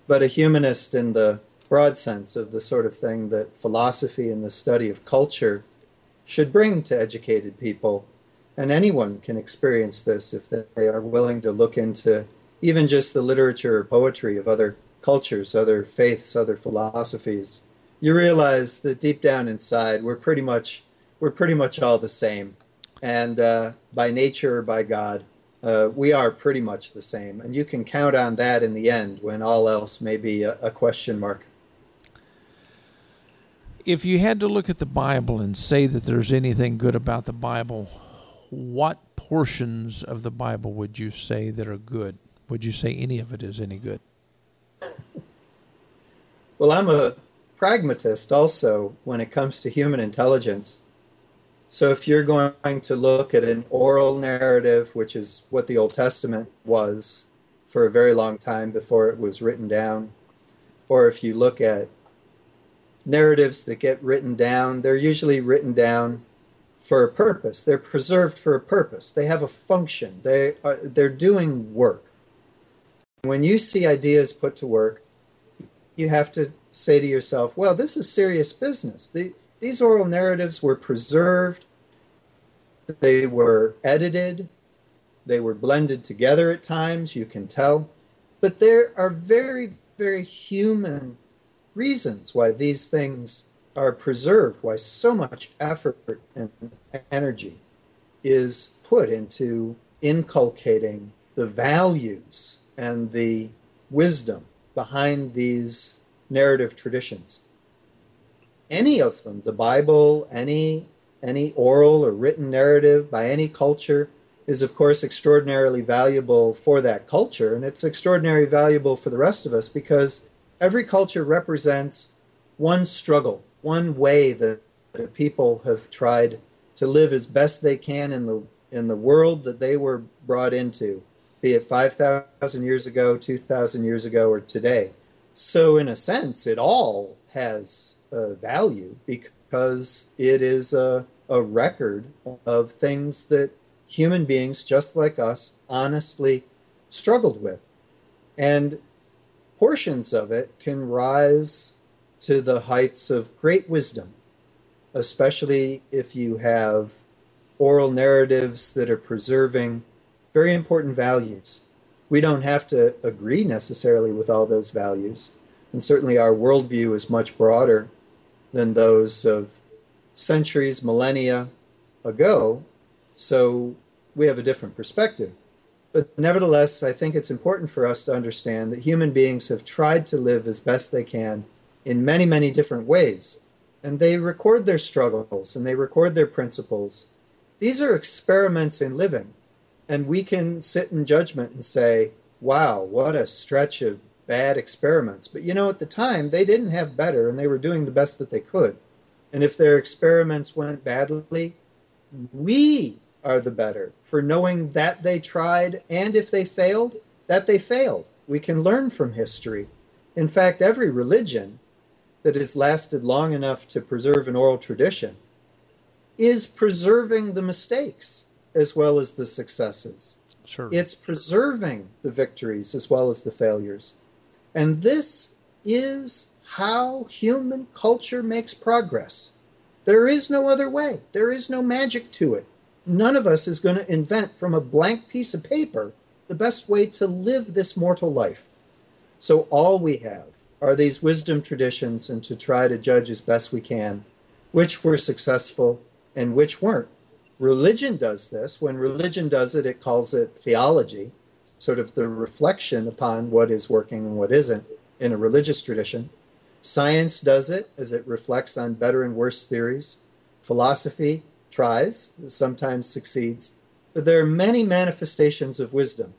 but a humanist in the broad sense of the sort of thing that philosophy and the study of culture should bring to educated people. And anyone can experience this if they are willing to look into even just the literature or poetry of other cultures, other faiths, other philosophies. You realize that deep down inside, we're pretty much all the same. And by nature or by God, we are pretty much the same. And you can count on that in the end when all else may be a question mark. If you had to look at the Bible and say that there's anything good about the Bible, what portions of the Bible would you say that are good? Would you say any of it is any good? Well, I'm a pragmatist also when it comes to human intelligence. So if you're going to look at an oral narrative, which is what the Old Testament was for a very long time before it was written down, or if you look at narratives that get written down, they're usually written down for a purpose. They're preserved for a purpose. They have a function. They're doing work. When you see ideas put to work, you have to say to yourself, well, this is serious business. These oral narratives were preserved, they were edited, they were blended together at times, you can tell. But there are very, very human reasons why these things are preserved, why so much effort and energy is put into inculcating the values and the wisdom behind these narrative traditions. Any of them, the Bible, any oral or written narrative by any culture is, of course, extraordinarily valuable for that culture, and it's extraordinarily valuable for the rest of us because every culture represents one struggle, one way that people have tried to live as best they can in the world that they were brought into, be it 5,000 years ago, 2,000 years ago, or today. So in a sense, it all has value because it is a record of things that human beings just like us honestly struggled with. And portions of it can rise to the heights of great wisdom, especially if you have oral narratives that are preserving very important values. We don't have to agree necessarily with all those values, and certainly our worldview is much broader than those of centuries, millennia ago, so we have a different perspective. But nevertheless, I think it's important for us to understand that human beings have tried to live as best they can in many, many different ways. And they record their struggles and they record their principles. These are experiments in living. And we can sit in judgment and say, wow, what a stretch of bad experiments. But at the time, they didn't have better and they were doing the best that they could. And if their experiments went badly, we are the better for knowing that they tried, and if they failed, that they failed. We can learn from history. In fact, every religion that has lasted long enough to preserve an oral tradition is preserving the mistakes as well as the successes. Sure. It's preserving the victories as well as the failures. And this is how human culture makes progress. There is no other way. There is no magic to it. None of us is going to invent from a blank piece of paper the best way to live this mortal life. So all we have are these wisdom traditions and to try to judge as best we can which were successful and which weren't. Religion does this. When religion does it, it calls it theology, sort of the reflection upon what is working and what isn't in a religious tradition. Science does it as it reflects on better and worse theories. Philosophy tries, sometimes succeeds, but there are many manifestations of wisdom.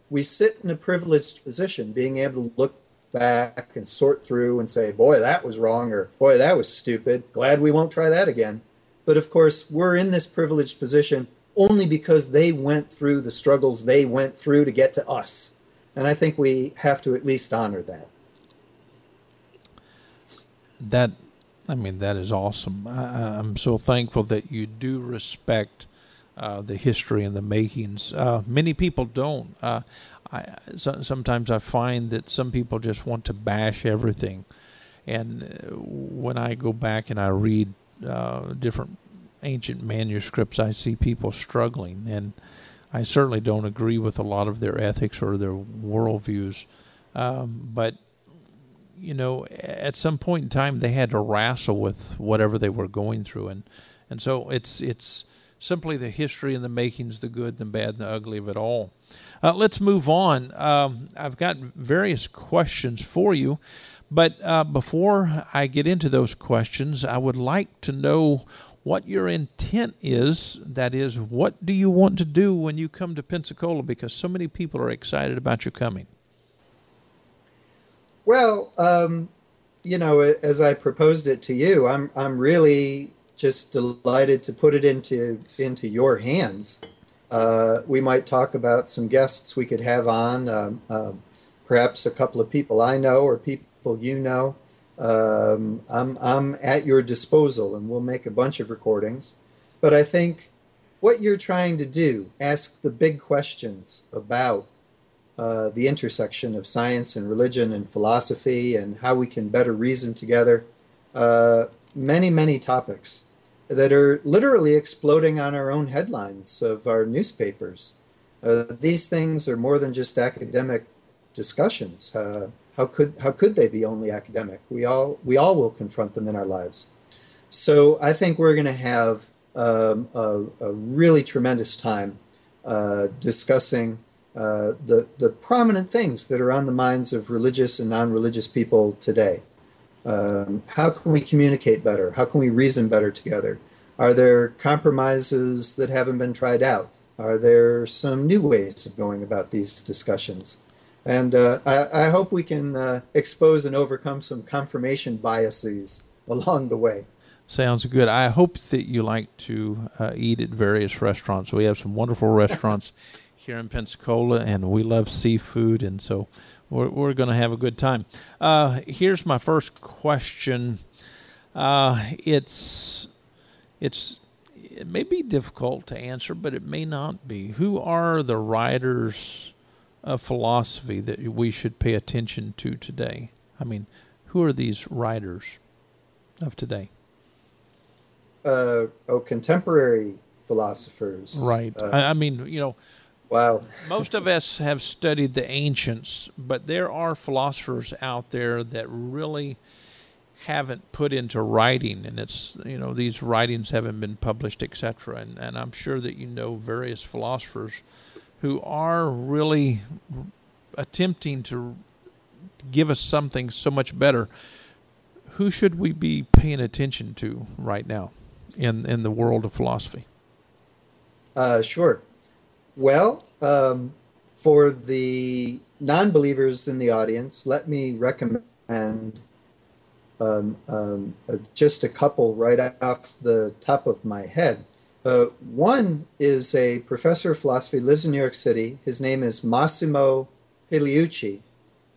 We sit in a privileged position, being able to look back and sort through and say, boy, that was wrong, or boy, that was stupid. Glad we won't try that again. But of course, we're in this privileged position only because they went through the struggles they went through to get to us. And I think we have to at least honor that. That is awesome. I'm so thankful that you do respect the history and the makings. Many people don't. Sometimes I find that some people just want to bash everything. And when I go back and I read different ancient manuscripts, I see people struggling. And I certainly don't agree with a lot of their ethics or their worldviews. But at some point in time, they had to wrestle with whatever they were going through, and so it's simply the history and the makings, the good, the bad, and the ugly of it all. Let's move on. I've got various questions for you, but before I get into those questions, I would like to know what your intent is. That is, what do you want to do when you come to Pensacola? Because so many people are excited about you coming. Well, as I proposed it to you, I'm really just delighted to put it into your hands. We might talk about some guests we could have on, perhaps a couple of people I know or people you know. I'm at your disposal, and we'll make a bunch of recordings. But I think what you're trying to do, ask the big questions about the intersection of science and religion and philosophy and how we can better reason together. Many, many topics that are literally exploding on our own headlines of our newspapers. These things are more than just academic discussions. How could they be only academic? We all will confront them in our lives. So I think we're going to have a really tremendous time discussing the prominent things that are on the minds of religious and non-religious people today. How can we communicate better? How can we reason better together? Are there compromises that haven't been tried out? Are there some new ways of going about these discussions? And I hope we can expose and overcome some confirmation biases along the way. Sounds good. I hope that you like to eat at various restaurants. We have some wonderful restaurants here in Pensacola, and we love seafood, and so we're going to have a good time. Here's my first question. It may be difficult to answer, but it may not be. Who are the writers of philosophy that we should pay attention to today? I mean, who are these writers of today? Contemporary philosophers. Right. Wow. Most of us have studied the ancients, but there are philosophers out there that really haven't put into writing, and it's, these writings haven't been published, etc. And I'm sure that various philosophers who are really attempting to give us something so much better. Who should we be paying attention to right now in the world of philosophy? Sure. Well, for the non-believers in the audience, let me recommend just a couple right off the top of my head. One is a professor of philosophy, lives in New York City. His name is Massimo Pigliucci,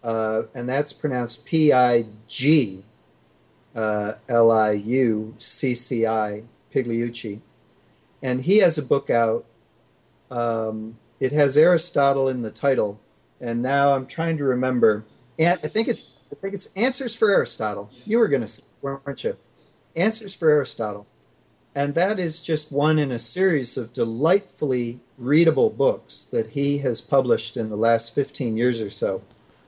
and that's pronounced P-I-G-L-I-U-C-C-I, Pigliucci. And he has a book out. It has Aristotle in the title, and now I'm trying to remember. And I think it's Answers for Aristotle. You were going to say, weren't you? Answers for Aristotle. And that is just one in a series of delightfully readable books that he has published in the last 15 years or so.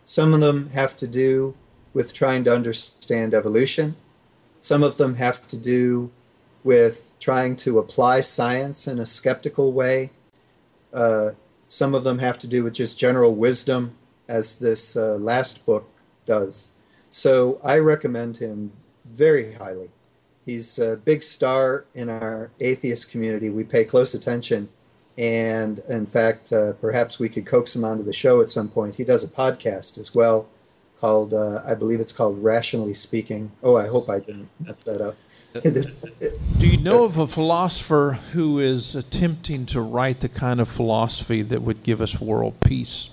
Some of them have to do with trying to understand evolution. Some of them have to do with trying to apply science in a skeptical way. Some of them have to do with just general wisdom, as this last book does. So I recommend him very highly. He's a big star in our atheist community. We pay close attention. And in fact, perhaps we could coax him onto the show at some point. He does a podcast as well called, I believe it's called Rationally Speaking. Oh, I hope I didn't mess that up. Do you know of a philosopher who is attempting to write the kind of philosophy that would give us world peace?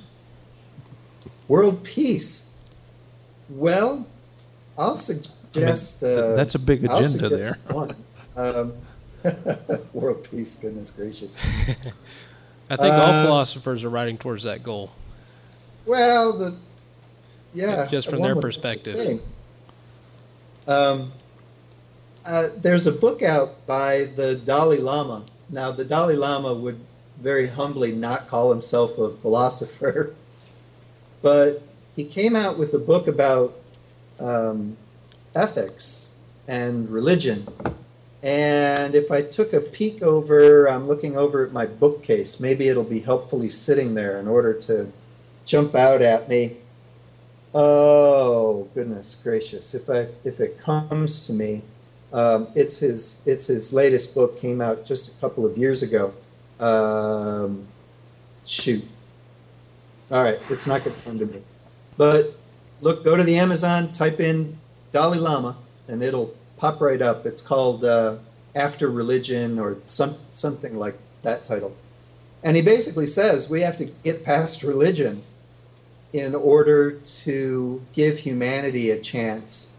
World peace? Well, I'll suggest... that's a big agenda there. One. World peace, goodness gracious. I think all philosophers are writing towards that goal. Well, just from their perspective. There's a book out by the Dalai Lama. Now, the Dalai Lama would very humbly not call himself a philosopher, but he came out with a book about ethics and religion. And if I took a peek over, I'm looking over at my bookcase, maybe it'll be helpfully sitting there in order to jump out at me. Oh, goodness gracious. If it comes to me, it's his latest book, came out just a couple of years ago. Shoot. All right, it's not going to come to me. But look, go to the Amazon, type in Dalai Lama, and it'll pop right up. It's called After Religion or something like that title. And he basically says we have to get past religion in order to give humanity a chance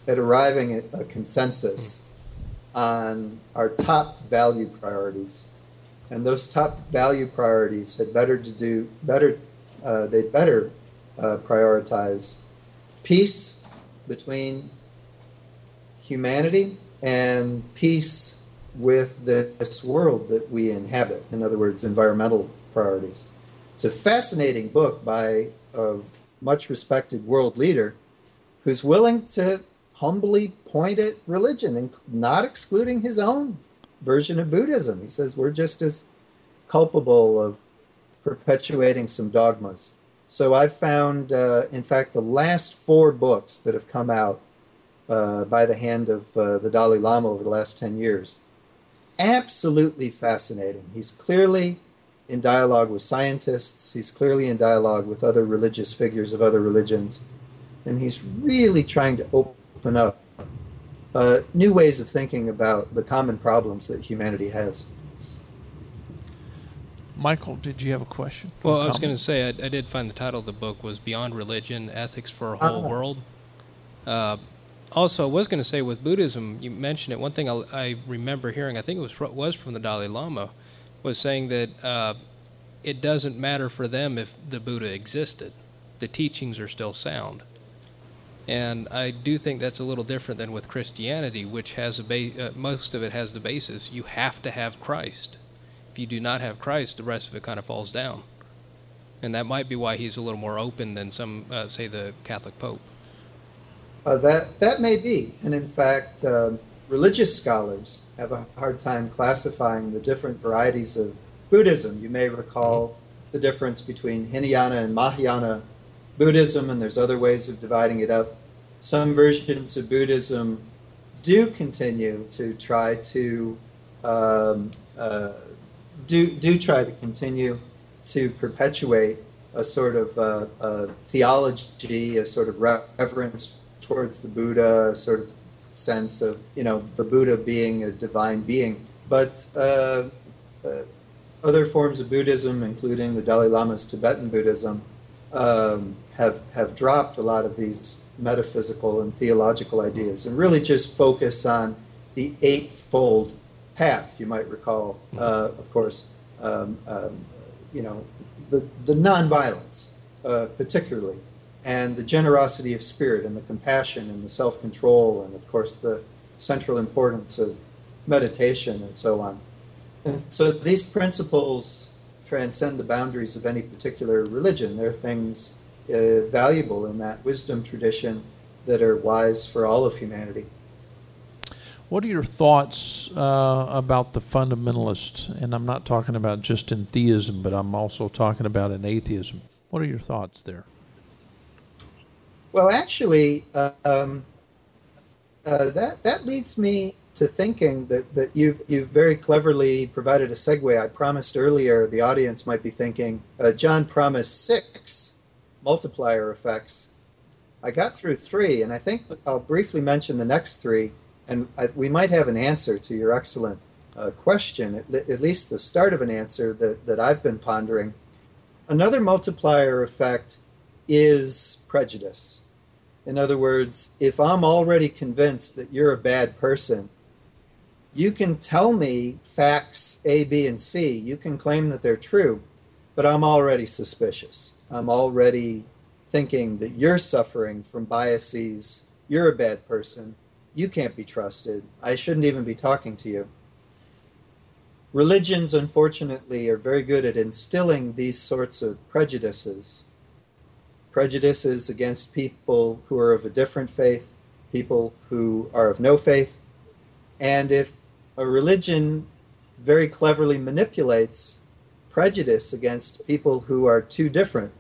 at arriving at a consensus on our top value priorities. And those top value priorities had they'd better prioritize peace between humanity and peace with this world that we inhabit. In other words, environmental priorities. It's a fascinating book by a much respected world leader who's willing to humbly point at religion and not excluding his own version of Buddhism. He says we're just as culpable of perpetuating some dogmas. So I've found, in fact, the last 4 books that have come out by the hand of the Dalai Lama over the last 10 years, absolutely fascinating. He's clearly in dialogue with scientists. He's clearly in dialogue with other religious figures of other religions. And he's really trying to open up new ways of thinking about the common problems that humanity has. Michael, did you have a question? Well, I was going to say, I did find the title of the book was Beyond Religion, Ethics for a Whole World. Also, I was going to say with Buddhism, you mentioned it, one thing I remember hearing, I think it was from the Dalai Lama, was saying that it doesn't matter for them if the Buddha existed. The teachings are still sound. And I do think that's a little different than with Christianity, which has most of it has the basis. You have to have Christ. If you do not have Christ, the rest of it kind of falls down. And that might be why he's a little more open than some, say, the Catholic Pope. That may be. And in fact, religious scholars have a hard time classifying the different varieties of Buddhism. You may recall the difference between Hinayana and Mahayana Buddhism, and there's other ways of dividing it up. Some versions of Buddhism do continue to try to continue to perpetuate a sort of theology, a sort of reverence towards the Buddha, a sort of sense of, the Buddha being a divine being. But other forms of Buddhism, including the Dalai Lama's Tibetan Buddhism, have dropped a lot of these metaphysical and theological ideas and really just focus on the eightfold path, you might recall, of course, the nonviolence, particularly, and the generosity of spirit and the compassion and the self-control and, of course, the central importance of meditation and so on. And so these principles transcend the boundaries of any particular religion. They're things valuable in that wisdom tradition that are wise for all of humanity. What are your thoughts about the fundamentalists? And I'm not talking about just in theism, but I'm also talking about in atheism. What are your thoughts there? Well, actually, that leads me to thinking that you've very cleverly provided a segue. I promised earlier the audience might be thinking, John promised 6 multiplier effects. I got through 3, and I think I'll briefly mention the next 3, and we might have an answer to your excellent question, at least the start of an answer that I've been pondering. Another multiplier effect is prejudice. In other words, if I'm already convinced that you're a bad person, you can tell me facts A, B, and C. You can claim that they're true, but I'm already suspicious. I'm already thinking that you're suffering from biases. You're a bad person. You can't be trusted. I shouldn't even be talking to you. Religions, unfortunately, are very good at instilling these sorts of prejudices. Prejudices against people who are of a different faith, people who are of no faith. And if a religion very cleverly manipulates prejudice against people who are too different,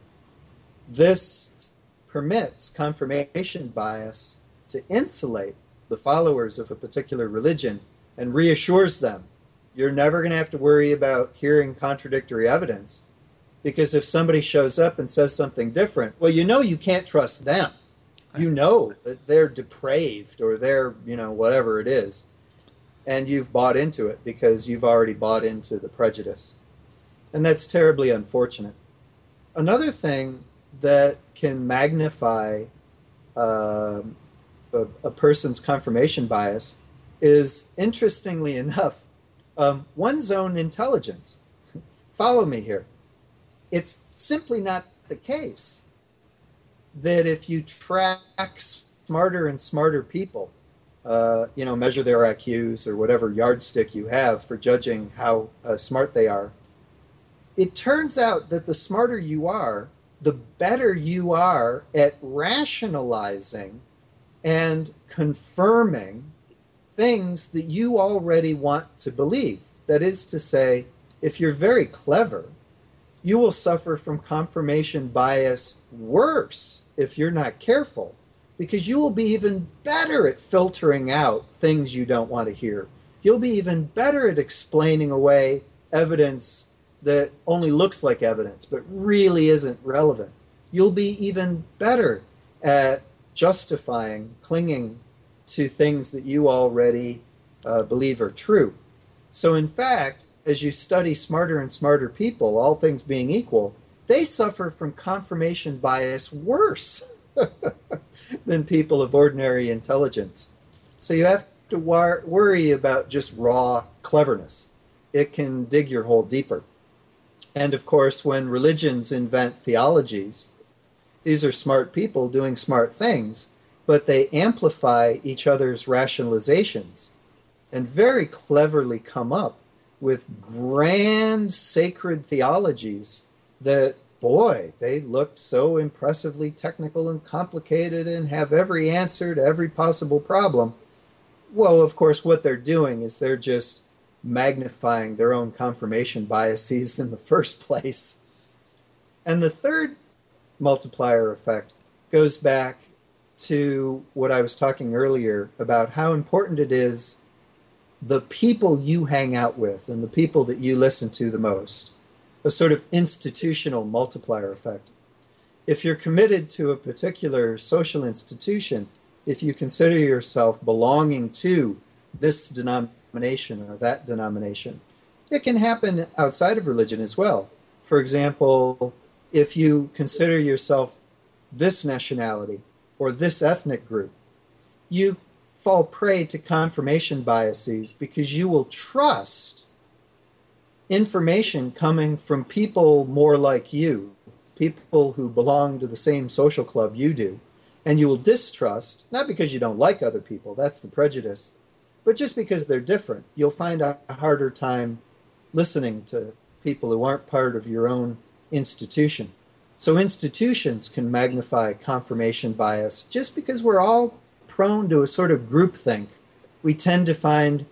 this permits confirmation bias to insulate the followers of a particular religion and reassures them, you're never going to have to worry about hearing contradictory evidence, because if somebody shows up and says something different, well, you know you can't trust them. You know that they're depraved or they're, whatever it is. And you've bought into it because you've already bought into the prejudice. And that's terribly unfortunate. Another thing that can magnify a person's confirmation bias is, interestingly enough, one's own intelligence. Follow me here. It's simply not the case that if you track smarter and smarter people, measure their IQs or whatever yardstick you have for judging how smart they are, it turns out that the smarter you are, the better you are at rationalizing and confirming things that you already want to believe. That is to say, if you're very clever, you will suffer from confirmation bias worse if you're not careful, because you will be even better at filtering out things you don't want to hear. You'll be even better at explaining away evidence that only looks like evidence but really isn't relevant. You'll be even better at justifying, clinging to things that you already believe are true. So in fact, as you study smarter and smarter people, all things being equal, they suffer from confirmation bias worse than people of ordinary intelligence. So you have to worry about just raw cleverness. It can dig your hole deeper. And of course, when religions invent theologies, these are smart people doing smart things, but they amplify each other's rationalizations and very cleverly come up with grand sacred theologies that, boy, they look so impressively technical and complicated and have every answer to every possible problem. Well, of course, what they're doing is they're just magnifying their own confirmation biases in the first place. And the third multiplier effect goes back to what I was talking earlier about how important it is the people you hang out with and the people that you listen to the most, a sort of institutional multiplier effect. If you're committed to a particular social institution, if you consider yourself belonging to this denomination or that denomination, it can happen outside of religion as well. For example, if you consider yourself this nationality or this ethnic group, you fall prey to confirmation biases because you will trust information coming from people more like you, people who belong to the same social club you do, and you will distrust, not because you don't like other people, that's the prejudice, but just because they're different. You'll find a harder time listening to people who aren't part of your own institution. So institutions can magnify confirmation bias just because we're all prone to a sort of groupthink. We tend to find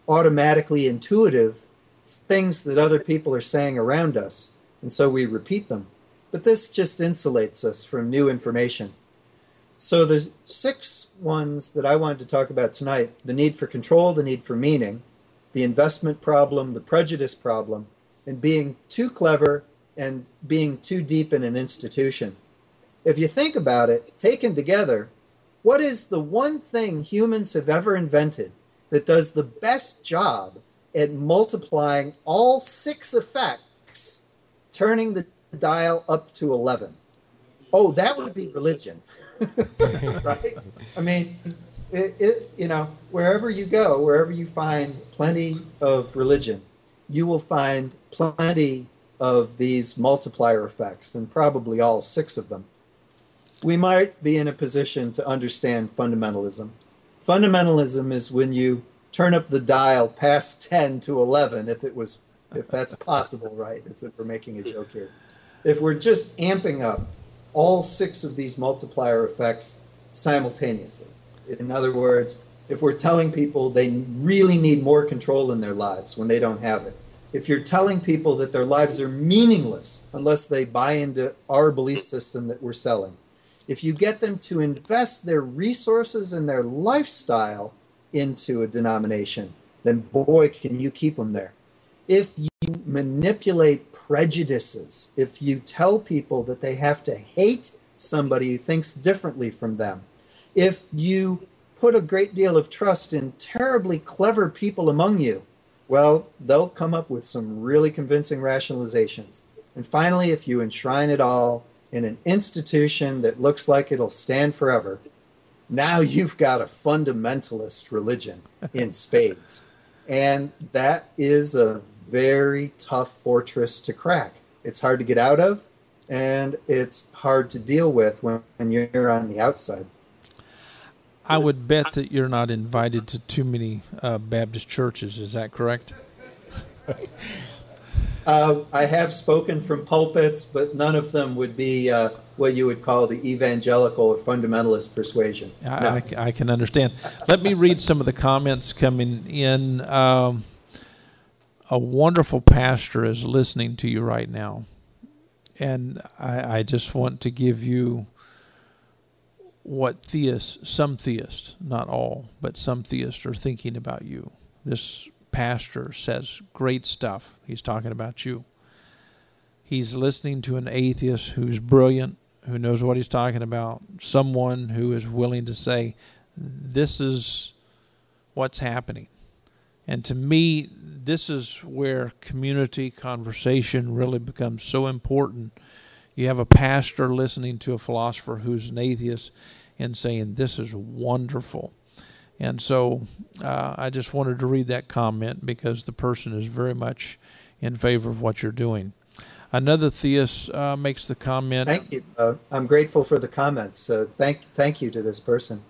automatically intuitive things that other people are saying around us, and so we repeat them. But this just insulates us from new information. So there's 6 ones that I wanted to talk about tonight: the need for control, the need for meaning, the investment problem, the prejudice problem, and being too clever and being too deep in an institution. If you think about it, taken together, what is the one thing humans have ever invented that does the best job at multiplying all 6 effects, turning the dial up to 11? Oh, that would be religion. Right? I mean, wherever you go, wherever you find plenty of religion, you will find plenty of these multiplier effects, and probably all 6 of them. We might be in a position to understand fundamentalism. Fundamentalism is when you turn up the dial past 10 to 11, if that's possible, right? We're making a joke here. If we're just amping up all 6 of these multiplier effects simultaneously. In other words, if we're telling people they really need more control in their lives when they don't have it, if you're telling people that their lives are meaningless unless they buy into our belief system that we're selling, if you get them to invest their resources and their lifestyle into a denomination, then boy, can you keep them there. If you manipulate prejudices, if you tell people that they have to hate somebody who thinks differently from them, if you put a great deal of trust in terribly clever people among you, well, they'll come up with some really convincing rationalizations. And finally, if you enshrine it all in an institution that looks like it'll stand forever, now you've got a fundamentalist religion in spades. And that is a very tough fortress to crack. It's hard to get out of, and it's hard to deal with when you're on the outside. I would bet that you're not invited to too many Baptist churches. Is that correct? I have spoken from pulpits, but none of them would be what you would call the evangelical or fundamentalist persuasion. No. I can understand. Let me read some of the comments coming in. A wonderful pastor is listening to you right now, and I just want to give you what some theists, not all, but some theists are thinking about you. This pastor says great stuff. He's talking about you. He's listening to an atheist who's brilliant, who knows what he's talking about, someone who is willing to say, this is what's happening. And to me, this is where community conversation really becomes so important. You have a pastor listening to a philosopher who's an atheist and saying, this is wonderful. And so I just wanted to read that comment because the person is very much in favor of what you're doing. Another theist makes the comment. Thank you. I'm grateful for the comments. Thank you to this person.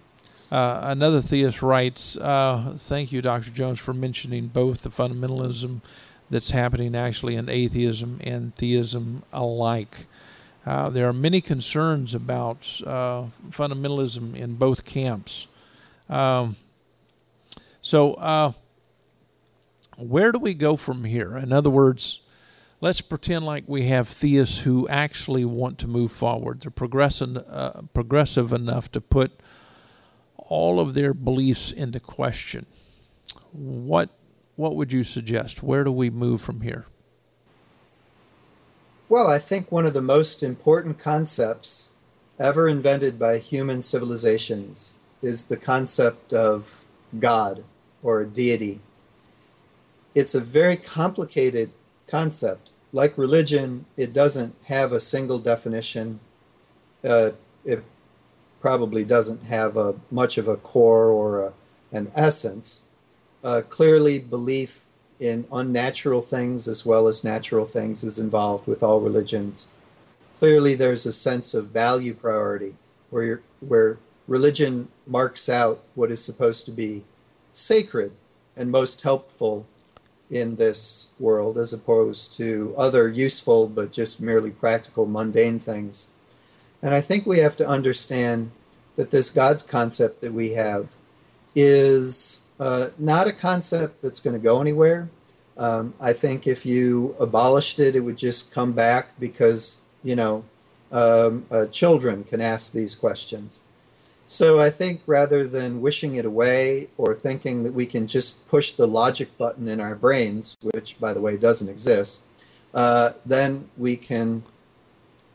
Another theist writes, thank you, Dr. Jones, for mentioning both the fundamentalism that's happening actually in atheism and theism alike. There are many concerns about fundamentalism in both camps. So where do we go from here? In other words, let's pretend like we have theists who actually want to move forward. They're progressive enough to put all of their beliefs into question. What would you suggest? Where do we move from here? Well, I think one of the most important concepts ever invented by human civilizations is the concept of God or a deity. It's a very complicated concept. Like religion, it doesn't have a single definition. It probably doesn't have much of a core or an essence. Clearly, belief in unnatural things as well as natural things is involved with all religions. Clearly, there's a sense of value priority where religion marks out what is supposed to be sacred and most helpful in this world as opposed to other useful but just merely practical mundane things. And I think we have to understand that this God's concept that we have is not a concept that's going to go anywhere. I think if you abolished it, it would just come back because, children can ask these questions. So I think rather than wishing it away or thinking that we can just push the logic button in our brains, which, by the way, doesn't exist, then we can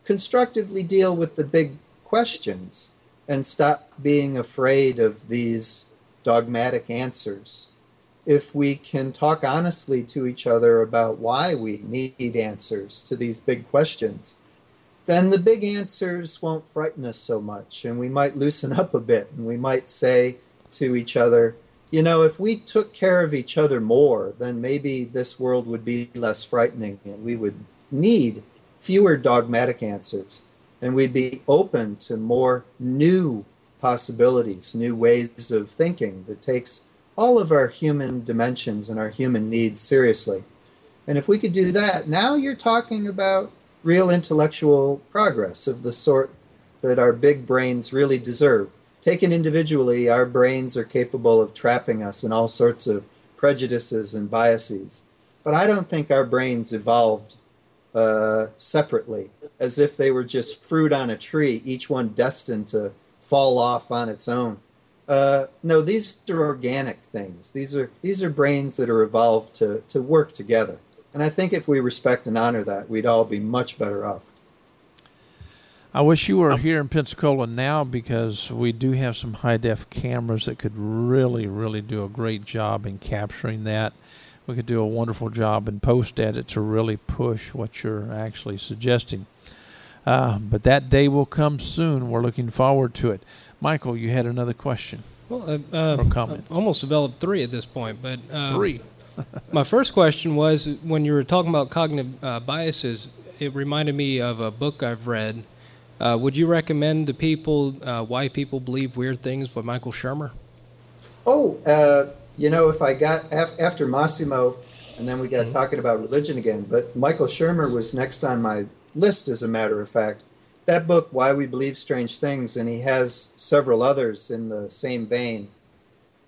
constructively deal with the big questions and stop being afraid of these dogmatic answers. If we can talk honestly to each other about why we need answers to these big questions, then the big answers won't frighten us so much, and we might loosen up a bit, and we might say to each other, you know, if we took care of each other more, then maybe this world would be less frightening, and we would need fewer dogmatic answers, and we'd be open to more new possibilities, new ways of thinking that takes all of our human dimensions and our human needs seriously. And if we could do that, now you're talking about real intellectual progress of the sort that our big brains really deserve. Taken individually, our brains are capable of trapping us in all sorts of prejudices and biases. But I don't think our brains evolved separately, as if they were just fruit on a tree, each one destined to fall off on its own. No, these are organic things. These are brains that are evolved to work together. And I think if we respect and honor that, we'd all be much better off. I wish you were here in Pensacola now, because we do have some high-def cameras that could really, really do a great job in capturing that. We could do a wonderful job in post-edit to really push what you're actually suggesting. But that day will come soon. We're looking forward to it. Michael, you had another question or comment. I've almost developed three at this point, but three. My first question was, when you were talking about cognitive biases, it reminded me of a book I've read. Would you recommend to people Why People Believe Weird Things by Michael Shermer? Oh, you know, if I got after Massimo, and then we got talking about religion again, but Michael Shermer was next on my list, as a matter of fact. That book, Why We Believe Strange Things, and he has several others in the same vein,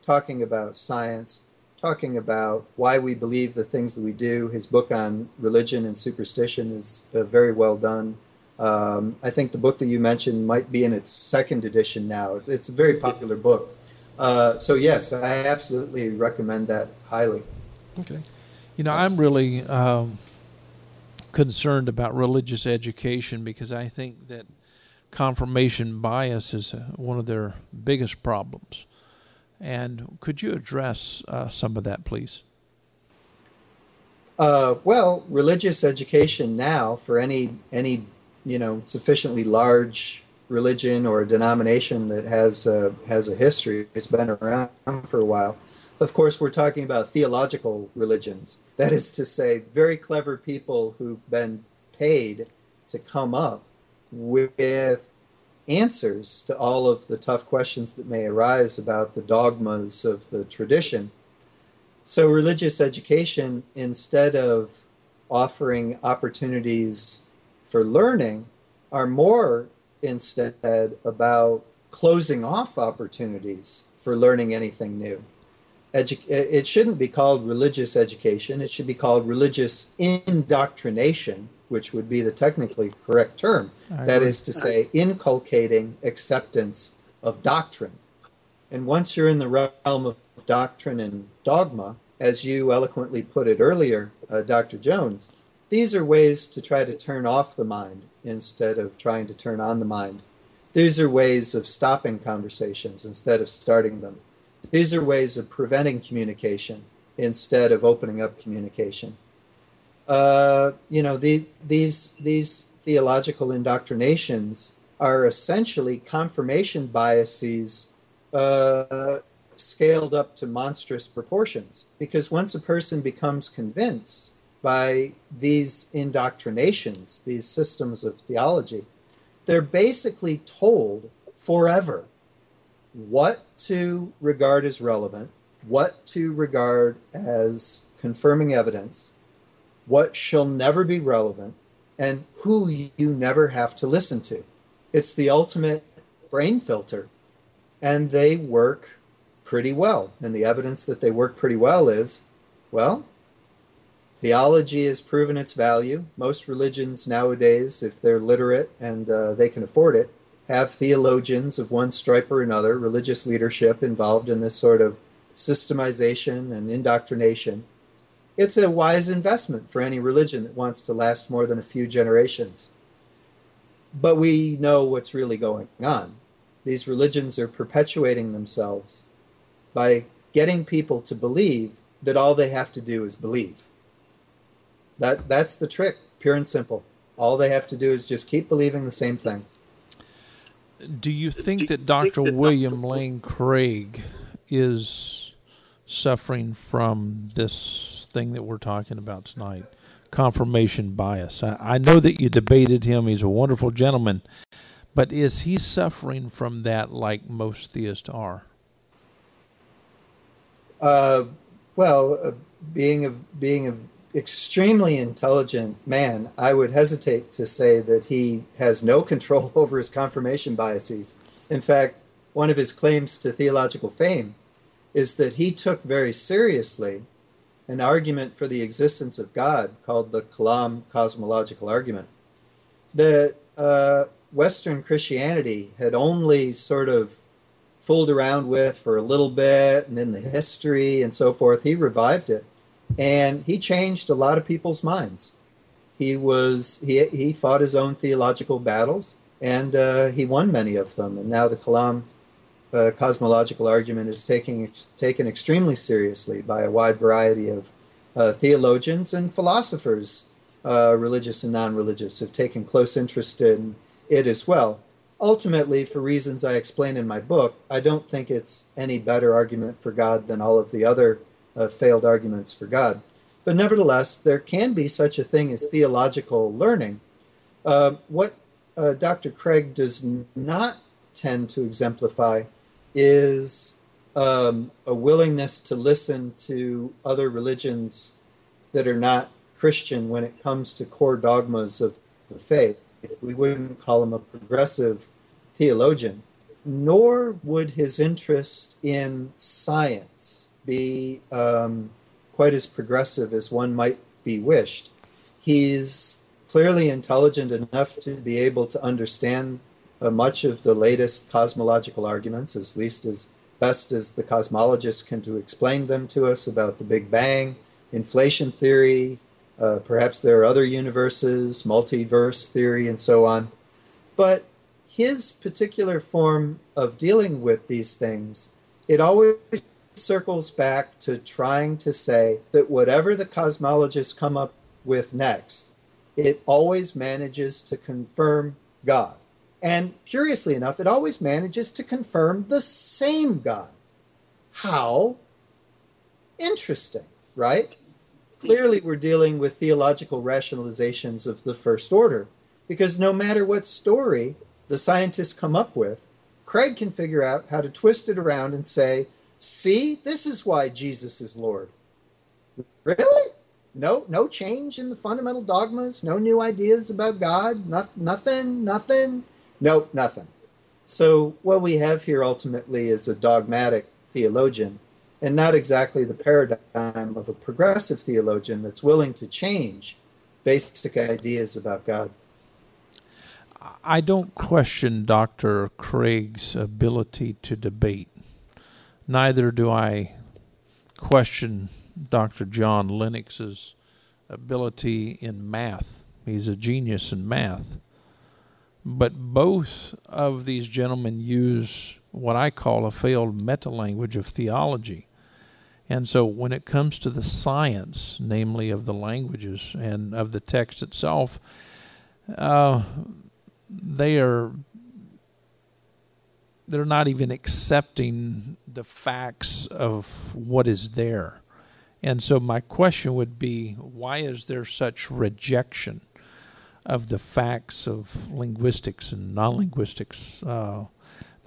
talking about science, talking about why we believe the things that we do. His book on religion and superstition is very well done. I think the book that you mentioned might be in its second edition now. It's a very popular book. So yes, I absolutely recommend that highly. Okay. You know, I'm really concerned about religious education, because I think that confirmation bias is one of their biggest problems. And could you address some of that, please? Well, religious education now, for any sufficiently large religion or denomination that has a history, it's been around for a while. Of course, we're talking about theological religions. That is to say, very clever people who've been paid to come up with answers to all of the tough questions that may arise about the dogmas of the tradition. So religious education, instead of offering opportunities for learning, are more instead about closing off opportunities for learning anything new. It shouldn't be called religious education. It should be called religious indoctrination, which would be the technically correct term. That is to say, inculcating acceptance of doctrine. And once you're in the realm of doctrine and dogma, as you eloquently put it earlier, Dr. Jones, these are ways to try to turn off the mind instead of trying to turn on the mind. These are ways of stopping conversations instead of starting them. These are ways of preventing communication instead of opening up communication. These theological indoctrinations are essentially confirmation biases scaled up to monstrous proportions. Because once a person becomes convinced by these indoctrinations, these systems of theology, they're basically told forever what to regard as relevant, what to regard as confirming evidence, what shall never be relevant, and who you never have to listen to. It's the ultimate brain filter, and they work pretty well. And the evidence that they work pretty well is, well, theology has proven its value. Most religions nowadays, if they're literate and they can afford it, have theologians of one stripe or another, religious leadership involved in this sort of systemization and indoctrination. It's a wise investment for any religion that wants to last more than a few generations. But we know what's really going on. These religions are perpetuating themselves by getting people to believe that all they have to do is believe. That's the trick, pure and simple. All they have to do is just keep believing the same thing. Do you think that Dr. William Lane Craig is suffering from this thing that we're talking about tonight, confirmation bias? I know that you debated him. He's a wonderful gentleman. But is he suffering from that like most theists are? Being an extremely intelligent man, I would hesitate to say that he has no control over his confirmation biases. In fact, one of his claims to theological fame is that he took very seriously an argument for the existence of God called the Kalam cosmological argument that Western Christianity had only sort of fooled around with for a little bit, and in the history and so forth. He revived it, and he changed a lot of people's minds. He fought his own theological battles, and he won many of them. And now the Kalam cosmological argument is taken extremely seriously by a wide variety of theologians and philosophers, religious and non-religious, have taken close interest in it as well. Ultimately, for reasons I explain in my book, I don't think it's any better argument for God than all of the other failed arguments for God. But nevertheless, there can be such a thing as theological learning. What Dr. Craig does not tend to exemplify is a willingness to listen to other religions that are not Christian when it comes to core dogmas of the faith. We wouldn't call him a progressive theologian, nor would his interest in science be quite as progressive as one might be wished. He's clearly intelligent enough to be able to understand much of the latest cosmological arguments, at least as best as the cosmologists can to explain them to us about the Big Bang, inflation theory, perhaps there are other universes, multiverse theory, and so on. But his particular form of dealing with these things, it always circles back to trying to say that whatever the cosmologists come up with next, it always manages to confirm God. And curiously enough, it always manages to confirm the same God. How interesting, right? Clearly, we're dealing with theological rationalizations of the first order, because no matter what story the scientists come up with, Craig can figure out how to twist it around and say, see, this is why Jesus is Lord. Really? No change in the fundamental dogmas? No new ideas about God? Nothing? Nope, nothing. So what we have here ultimately is a dogmatic theologian, and not exactly the paradigm of a progressive theologian that's willing to change basic ideas about God. I don't question Dr. Craig's ability to debate. Neither do I question Dr. John Lennox's ability in math. He's a genius in math. But both of these gentlemen use what I call a failed meta-language of theology. And so when it comes to the science, namely of the languages and of the text itself, they're not even accepting the facts of what is there. And so my question would be, why is there such rejection of the facts of linguistics and non-linguistics,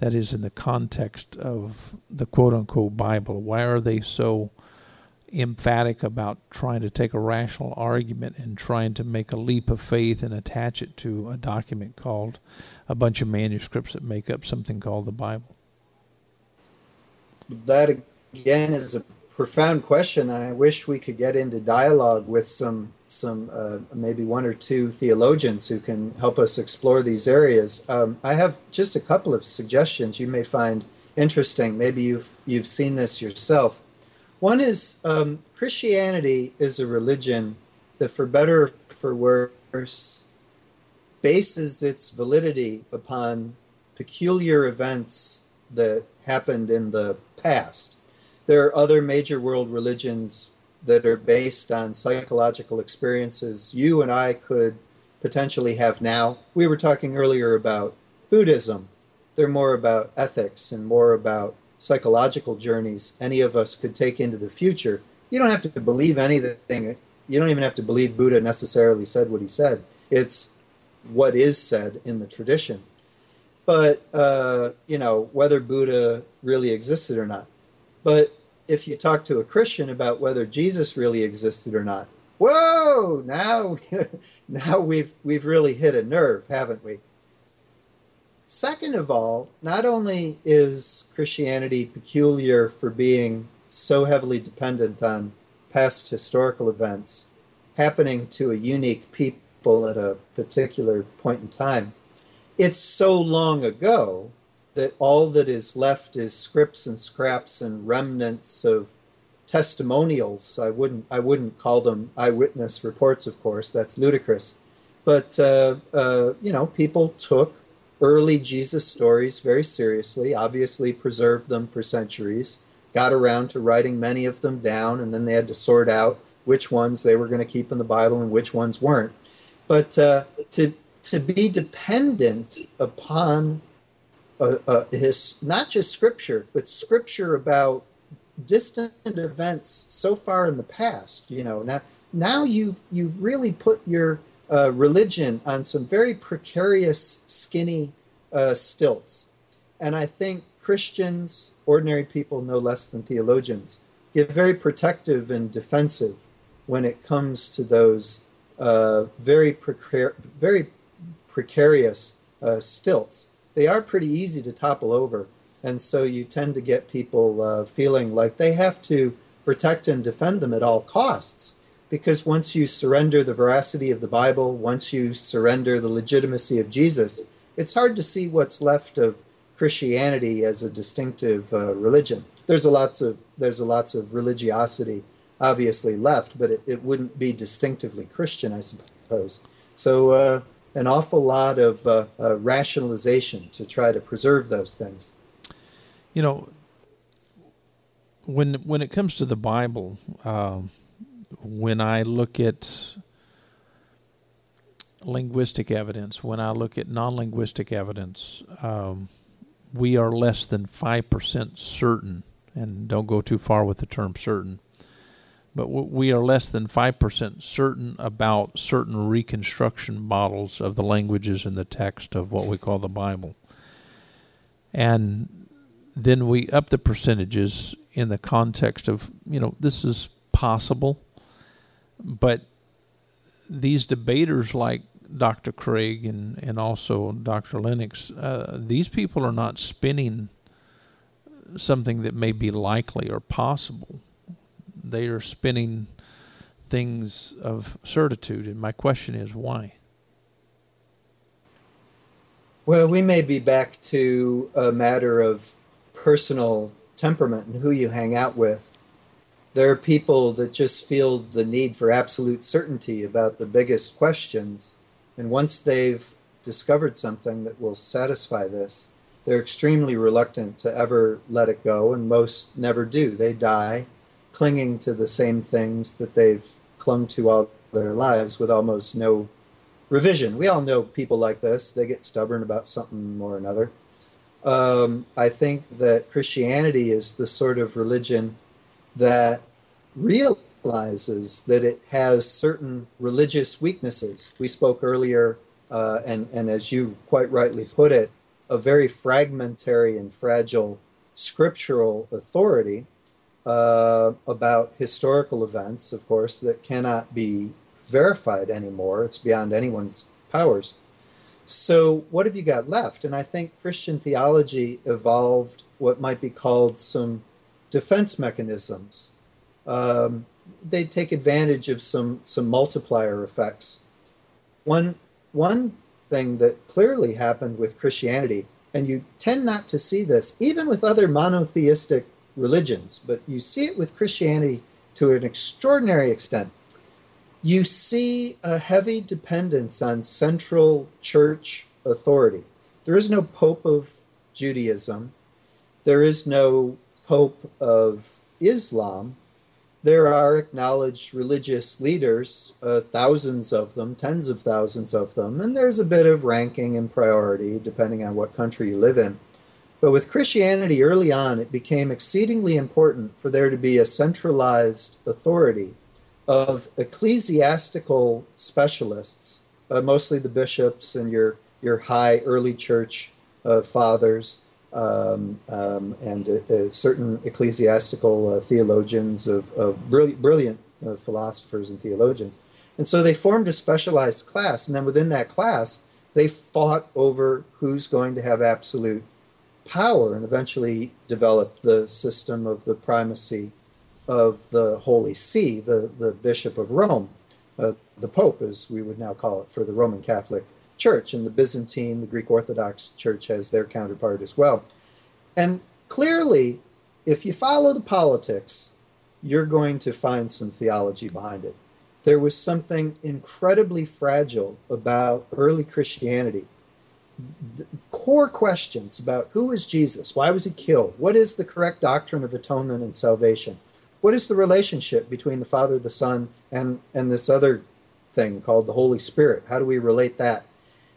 that is in the context of the quote-unquote Bible? Why are they so emphatic about trying to take a rational argument and trying to make a leap of faith and attach it to a document called a bunch of manuscripts that make up something called the Bible? That, again, is a profound question, and I wish we could get into dialogue with some maybe one or two theologians who can help us explore these areas. I have just a couple of suggestions you may find interesting. Maybe you've seen this yourself. One is Christianity is a religion that, for better or for worse, bases its validity upon peculiar events that happened in the past. There are other major world religions that are based on psychological experiences you and I could potentially have now. We were talking earlier about Buddhism. They're more about ethics and more about psychological journeys any of us could take into the future. You don't have to believe anything. You don't even have to believe Buddha necessarily said what he said. It's what is said in the tradition. But, whether Buddha really existed or not. But if you talk to a Christian about whether Jesus really existed or not, whoa, now we've really hit a nerve, haven't we? Second of all, not only is Christianity peculiar for being so heavily dependent on past historical events happening to a unique people at a particular point in time, it's so long ago that all that is left is scripts and scraps and remnants of testimonials. I wouldn't call them eyewitness reports, of course. That's ludicrous. But people took early Jesus stories very seriously, obviously preserved them for centuries, got around to writing many of them down, and then they had to sort out which ones they were going to keep in the Bible and which ones weren't. But to be dependent upon not just scripture, but scripture about distant events so far in the past. Now you've really put your religion on some very precarious, skinny stilts, and I think Christians, ordinary people no less than theologians, get very protective and defensive when it comes to those very precarious stilts. They are pretty easy to topple over, and so you tend to get people feeling like they have to protect and defend them at all costs, because once you surrender the veracity of the Bible, once you surrender the legitimacy of Jesus, it's hard to see what's left of Christianity as a distinctive religion. There's a lots of religiosity obviously left, but it wouldn't be distinctively Christian, I suppose. So an awful lot of rationalization to try to preserve those things. When it comes to the Bible, when I look at linguistic evidence, when I look at non-linguistic evidence, we are less than 5% certain, and don't go too far with the term certain, but we are less than 5% certain about certain reconstruction models of the languages in the text of what we call the Bible. And then we up the percentages in the context of, this is possible, but these debaters like Dr. Craig and also Dr. Lennox, these people are not spinning something that may be likely or possible. They are spinning things of certitude, and my question is why? Well, we may be back to a matter of personal temperament and who you hang out with. There are people that just feel the need for absolute certainty about the biggest questions, and once they've discovered something that will satisfy this, they're extremely reluctant to ever let it go, and most never do. They die clinging to the same things that they've clung to all their lives with almost no revision. We all know people like this. They get stubborn about something or another. I think that Christianity is the sort of religion that realizes that it has certain religious weaknesses. We spoke earlier, and as you quite rightly put it, a very fragmentary and fragile scriptural authority about historical events, of course, that cannot be verified anymore. It's beyond anyone's powers. So what have you got left? And I think Christian theology evolved what might be called some defense mechanisms they take advantage of some multiplier effects. One thing that clearly happened with Christianity, and you tend not to see this even with other monotheistic religions, but you see it with Christianity to an extraordinary extent. You see a heavy dependence on central church authority. There is no Pope of Judaism. There is no Pope of Islam. There are acknowledged religious leaders, thousands of them, tens of thousands of them, and there's a bit of ranking and priority depending on what country you live in. But with Christianity early on, it became exceedingly important for there to be a centralized authority of ecclesiastical specialists, mostly the bishops and your high early church fathers, and certain ecclesiastical theologians of brilliant philosophers and theologians. And so they formed a specialized class, and then within that class, they fought over who's going to have absolute power, and eventually developed the system of the primacy of the Holy See, the Bishop of Rome, the Pope, as we would now call it, for the Roman Catholic Church, and the Byzantine, the Greek Orthodox Church has their counterpart as well. And clearly, if you follow the politics, you're going to find some theology behind it. There was something incredibly fragile about early Christianity. The core questions about who is Jesus, why was he killed, what is the correct doctrine of atonement and salvation, what is the relationship between the Father, the Son, and this other thing called the Holy Spirit, how do we relate that?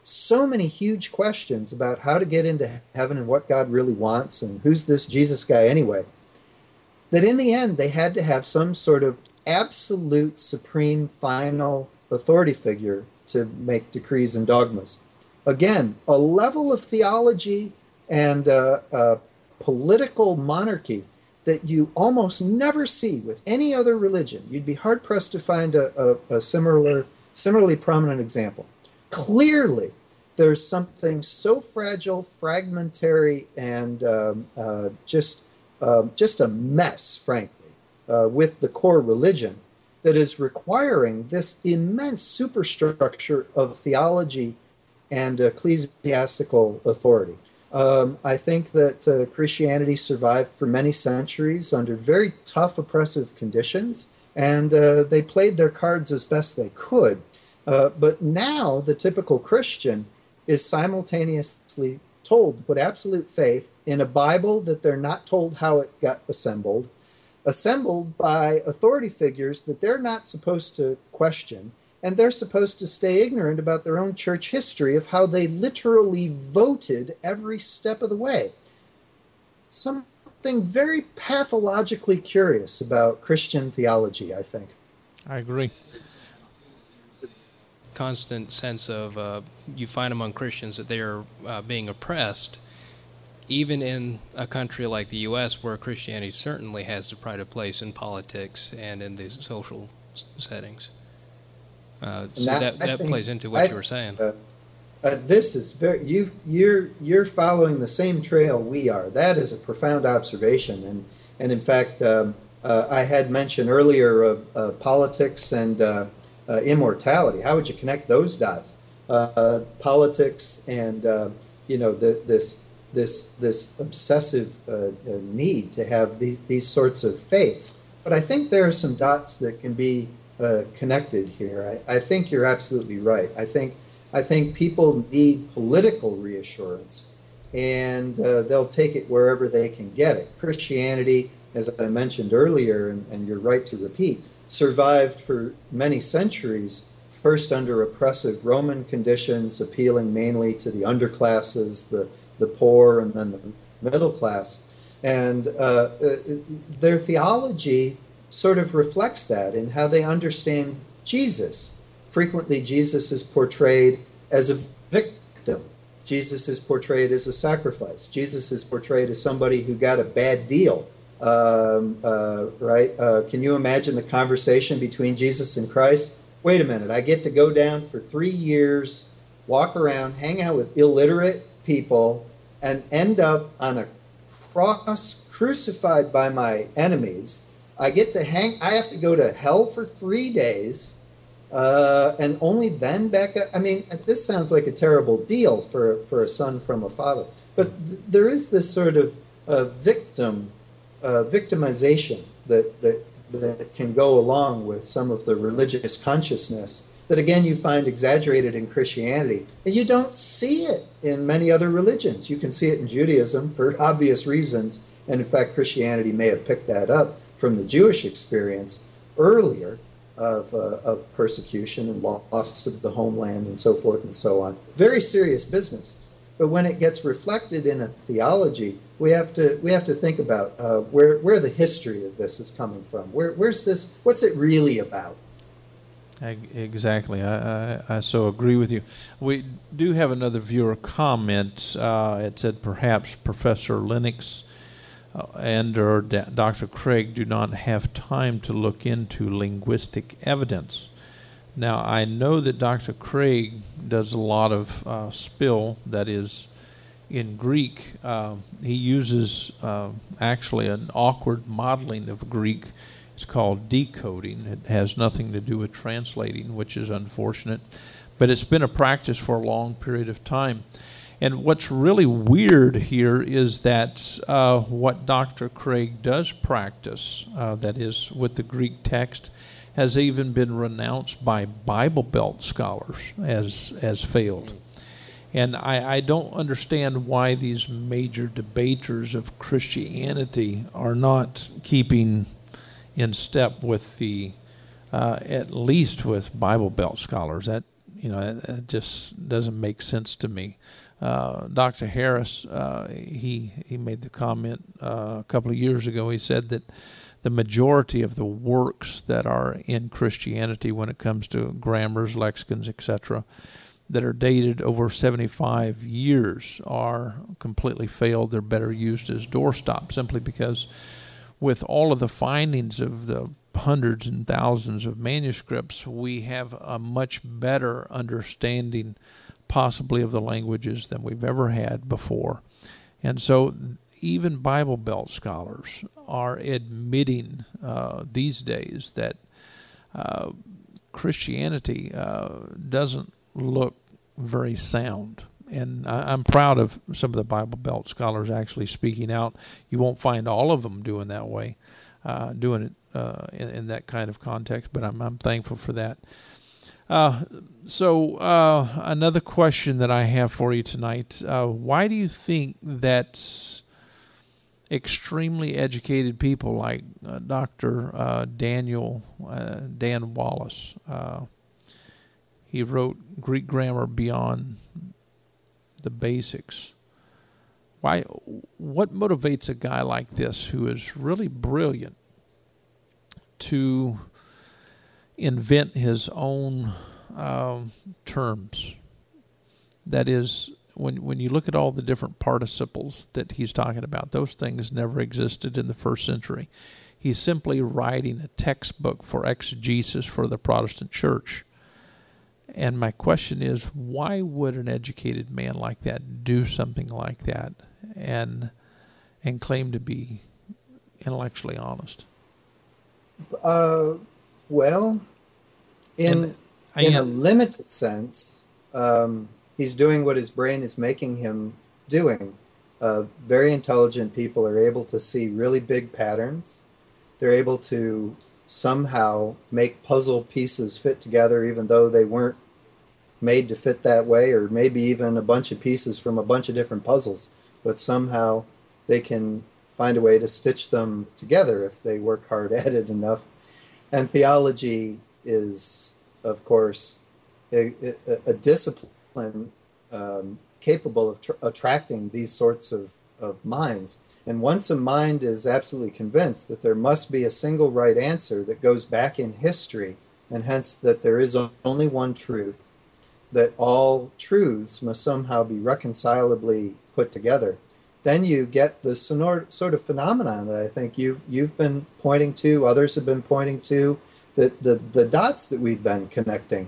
So many huge questions about how to get into heaven and what God really wants and who's this Jesus guy anyway, that in the end they had to have some sort of absolute supreme final authority figure to make decrees and dogmas. Again, a level of theology and political monarchy that you almost never see with any other religion. You'd be hard-pressed to find a similarly prominent example. Clearly, there's something so fragile, fragmentary, and just a mess, frankly, with the core religion that is requiring this immense superstructure of theology and ecclesiastical authority. I think that Christianity survived for many centuries under very tough, oppressive conditions, and they played their cards as best they could. But now the typical Christian is simultaneously told to put absolute faith in a Bible that they're not told how it got assembled by authority figures that they're not supposed to question, and they're supposed to stay ignorant about their own church history of how they literally voted every step of the way. Something very pathologically curious about Christian theology, I think. I agree. Constant sense of you find among Christians that they are being oppressed, even in a country like the U.S., where Christianity certainly has the pride of place in politics and in the social settings. So that plays into what you were saying. This is very you're following the same trail we are. That is a profound observation, and in fact, I had mentioned earlier politics and immortality. How would you connect those dots? Politics and this obsessive need to have these sorts of faiths. But I think there are some dots that can be connected here. I think you're absolutely right. I think people need political reassurance, and they'll take it wherever they can get it. Christianity, as I mentioned earlier, and you're right to repeat, survived for many centuries, first under oppressive Roman conditions, appealing mainly to the underclasses, the poor, and then the middle class. And their theology sort of reflects that in how they understand Jesus. Frequently, Jesus is portrayed as a victim. Jesus is portrayed as a sacrifice. Jesus is portrayed as somebody who got a bad deal. Right? Can you imagine the conversation between Jesus and Christ? Wait a minute, I get to go down for 3 years, walk around, hang out with illiterate people, and end up on a cross, crucified by my enemies, I get to I have to go to hell for 3 days, and only then back up. I mean, this sounds like a terrible deal for a son from a father. But there is this sort of victimization that can go along with some of the religious consciousness that, again, you find exaggerated in Christianity. And you don't see it in many other religions. You can see it in Judaism for obvious reasons. And in fact, Christianity may have picked that up from the Jewish experience earlier of persecution and loss of the homeland and so forth and so on. Very serious business. But when it gets reflected in a theology, we have to think about where the history of this is coming from. Where's this? What's it really about? Exactly. I so agree with you. We do have another viewer comment. It said perhaps Professor Lennox and or Dr. Craig do not have time to look into linguistic evidence. Now, I know that Dr. Craig does a lot of spill that is in Greek. He uses actually an awkward modeling of Greek. It's called decoding. It has nothing to do with translating, which is unfortunate. But it's been a practice for a long period of time. And what's really weird here is that what Dr. Craig does practice, that is with the Greek text, has even been renounced by Bible Belt scholars as failed. And I don't understand why these major debaters of Christianity are not keeping in step with the, at least with Bible Belt scholars. That, it just doesn't make sense to me. Dr. Harris, he made the comment a couple of years ago. He said that the majority of the works that are in Christianity when it comes to grammars, lexicons, etc., that are dated over 75 years are completely failed. They're better used as doorstops simply because with all of the findings of the hundreds and thousands of manuscripts, we have a much better understanding possibly of the languages than we've ever had before. And so even Bible Belt scholars are admitting these days that Christianity doesn't look very sound. And I'm proud of some of the Bible Belt scholars actually speaking out. You won't find all of them doing that way, doing it in that kind of context, but I'm thankful for that. So another question that I have for you tonight, why do you think that extremely educated people like Dr. Dan Wallace, he wrote Greek Grammar Beyond the Basics. What motivates a guy like this who is really brilliant to invent his own terms? That is, when you look at all the different participles that he's talking about, those things never existed in the first century. He's simply writing a textbook for exegesis for the Protestant church. And my question is, why would an educated man like that do something like that and claim to be intellectually honest? Well, in a limited sense, he's doing what his brain is making him doing. Very intelligent people are able to see really big patterns. They're able to somehow make puzzle pieces fit together even though they weren't made to fit that way, or maybe even a bunch of pieces from a bunch of different puzzles, but somehow they can find a way to stitch them together if they work hard at it enough. And theology is, of course, a discipline capable of attracting these sorts of minds. And once a mind is absolutely convinced that there must be a single right answer that goes back in history, and hence that there is only one truth, that all truths must somehow be reconcilably put together, then you get this sort of phenomenon that I think you've been pointing to, others have been pointing to, the dots that we've been connecting.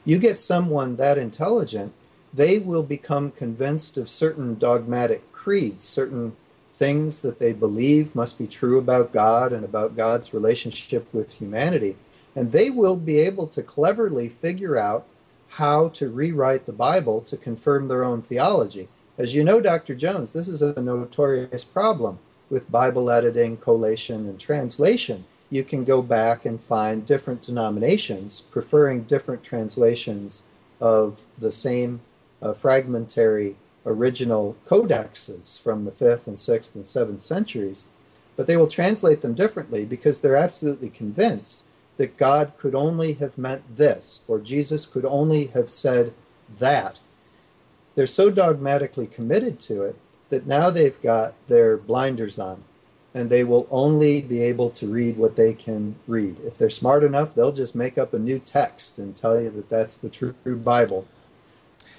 You get someone that intelligent, they will become convinced of certain dogmatic creeds, certain things that they believe must be true about God and about God's relationship with humanity. And they will be able to cleverly figure out how to rewrite the Bible to confirm their own theology. As you know, Dr. Jones, this is a notorious problem with Bible editing, collation, and translation. You can go back and find different denominations preferring different translations of the same fragmentary original codexes from the 5th and 6th and 7th centuries, but they will translate them differently because they're absolutely convinced that God could only have meant this, or Jesus could only have said that. They're so dogmatically committed to it that now they've got their blinders on, and they will only be able to read what they can read. If they're smart enough, they'll just make up a new text and tell you that that's the true Bible,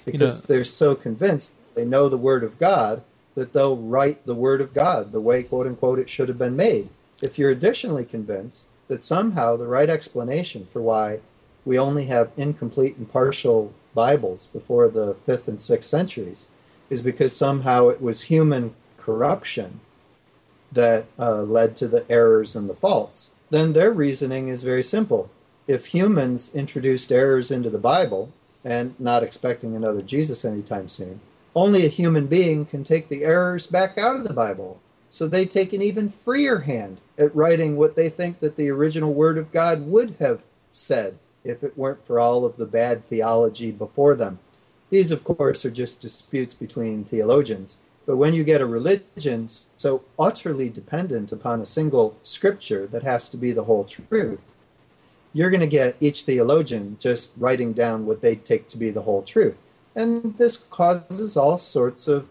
because they're so convinced they know the Word of God that they'll write the Word of God the way, quote unquote, it should have been made. If you're additionally convinced that somehow the right explanation for why we only have incomplete and partial Bibles before the 5th and 6th centuries is because somehow it was human corruption that led to the errors and the faults, then their reasoning is very simple. If humans introduced errors into the Bible, and not expecting another Jesus anytime soon, only a human being can take the errors back out of the Bible. So they take an even freer hand at writing what they think that the original Word of God would have said if it weren't for all of the bad theology before them. These, of course, are just disputes between theologians. But when you get a religion so utterly dependent upon a single scripture that has to be the whole truth, you're going to get each theologian just writing down what they take to be the whole truth. And this causes all sorts of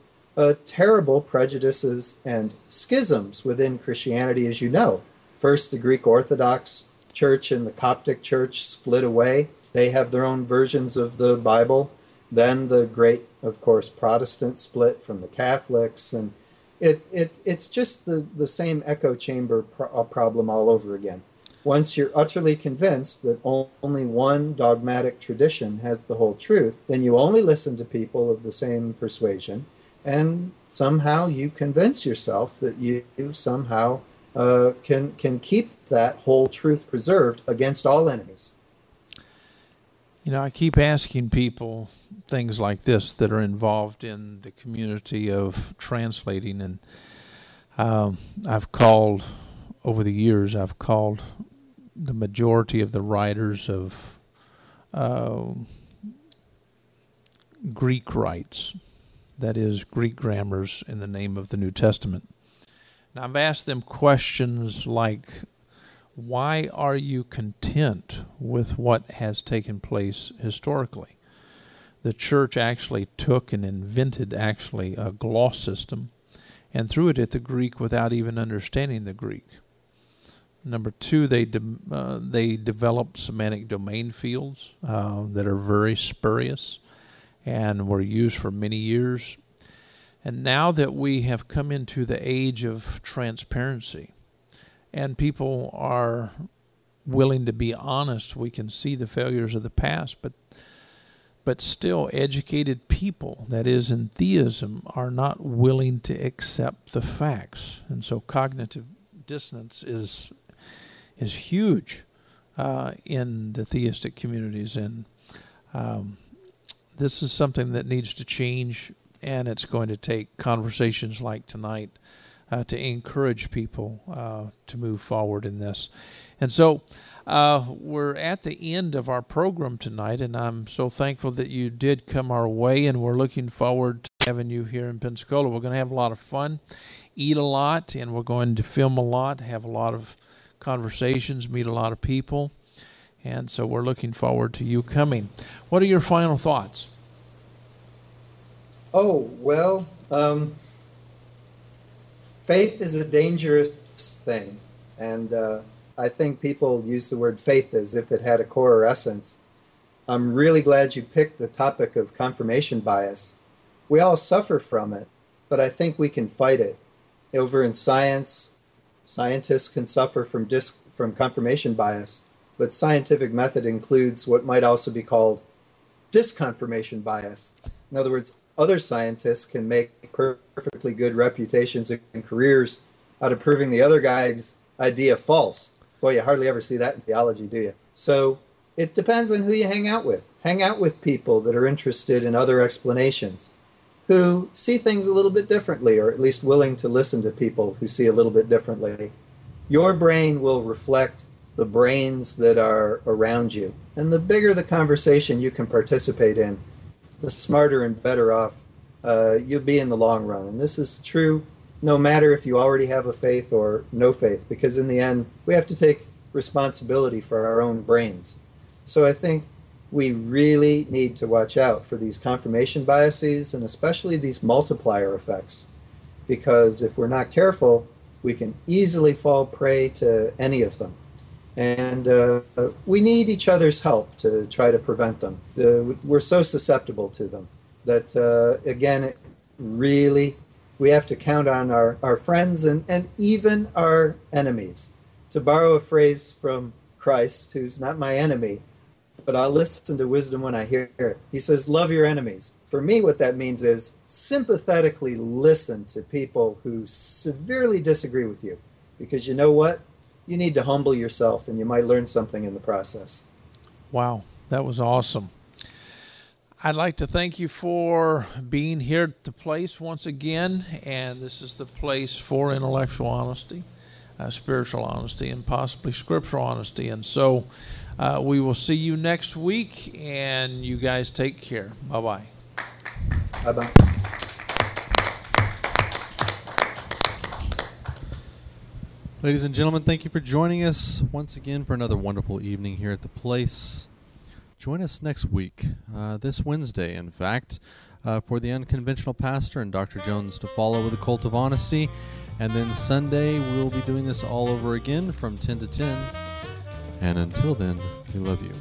terrible prejudices and schisms within Christianity, as you know. First, the Greek Orthodox Church and the Coptic Church split away. They have their own versions of the Bible. Then the great, of course, Protestant split from the Catholics. And it's just the same echo chamber problem all over again. Once you're utterly convinced that only one dogmatic tradition has the whole truth, then you only listen to people of the same persuasion, and somehow you convince yourself that you somehow can keep that whole truth preserved against all enemies. You know, I keep asking people things like this that are involved in the community of translating, and I've called, over the years, I've called the majority of the writers of Greek rites, that is, Greek grammars in the name of the New Testament. Now, I've asked them questions like, why are you content with what has taken place historically? The church actually took and invented a gloss system and threw it at the Greek without even understanding the Greek. Number two, they developed semantic domain fields that are very spurious and were used for many years. And now that we have come into the age of transparency and people are willing to be honest, we can see the failures of the past, but still educated people, that is in theism, are not willing to accept the facts. And so cognitive dissonance is huge in the theistic communities, and this is something that needs to change, and it's going to take conversations like tonight to encourage people to move forward in this. And so we're at the end of our program tonight, and I'm so thankful that you did come our way, and we're looking forward to having you here in Pensacola. We're going to have a lot of fun, eat a lot, and we're going to film a lot, have a lot of conversations, meet a lot of people, and so we're looking forward to you coming. What are your final thoughts? Oh, well, faith is a dangerous thing, and I think people use the word faith as if it had a core or essence. I'm really glad you picked the topic of confirmation bias. We all suffer from it, but I think we can fight it. Over in science, scientists can suffer from confirmation bias, but scientific method includes what might also be called disconfirmation bias. In other words, other scientists can make perfectly good reputations and careers out of proving the other guy's idea false. Boy, you hardly ever see that in theology, do you? So it depends on who you hang out with. Hang out with people that are interested in other explanations, who see things a little bit differently, or at least willing to listen to people who see a little bit differently. Your brain will reflect the brains that are around you. And the bigger the conversation you can participate in, the smarter and better off you'll be in the long run. And this is true no matter if you already have a faith or no faith, because in the end, we have to take responsibility for our own brains. So I think we really need to watch out for these confirmation biases, and especially these multiplier effects, because if we're not careful, we can easily fall prey to any of them. And we need each other's help to try to prevent them. We're so susceptible to them that, again, really, we have to count on our friends and even our enemies. To borrow a phrase from Christ, who's not my enemy, but I'll listen to wisdom when I hear it. He says, love your enemies. For me, what that means is sympathetically listen to people who severely disagree with you. Because you know what? You need to humble yourself, and you might learn something in the process. Wow, that was awesome. I'd like to thank you for being here at the place once again, and this is the place for intellectual honesty, spiritual honesty, and possibly scriptural honesty. And so we will see you next week, and you guys take care. Bye-bye. Bye-bye. Ladies and gentlemen, thank you for joining us once again for another wonderful evening here at the place. Join us next week, this Wednesday, in fact, for the Unconventional Pastor and Dr. Jones to follow with a Cult of Honesty. And then Sunday, we'll be doing this all over again from 10 to 10. And until then, we love you.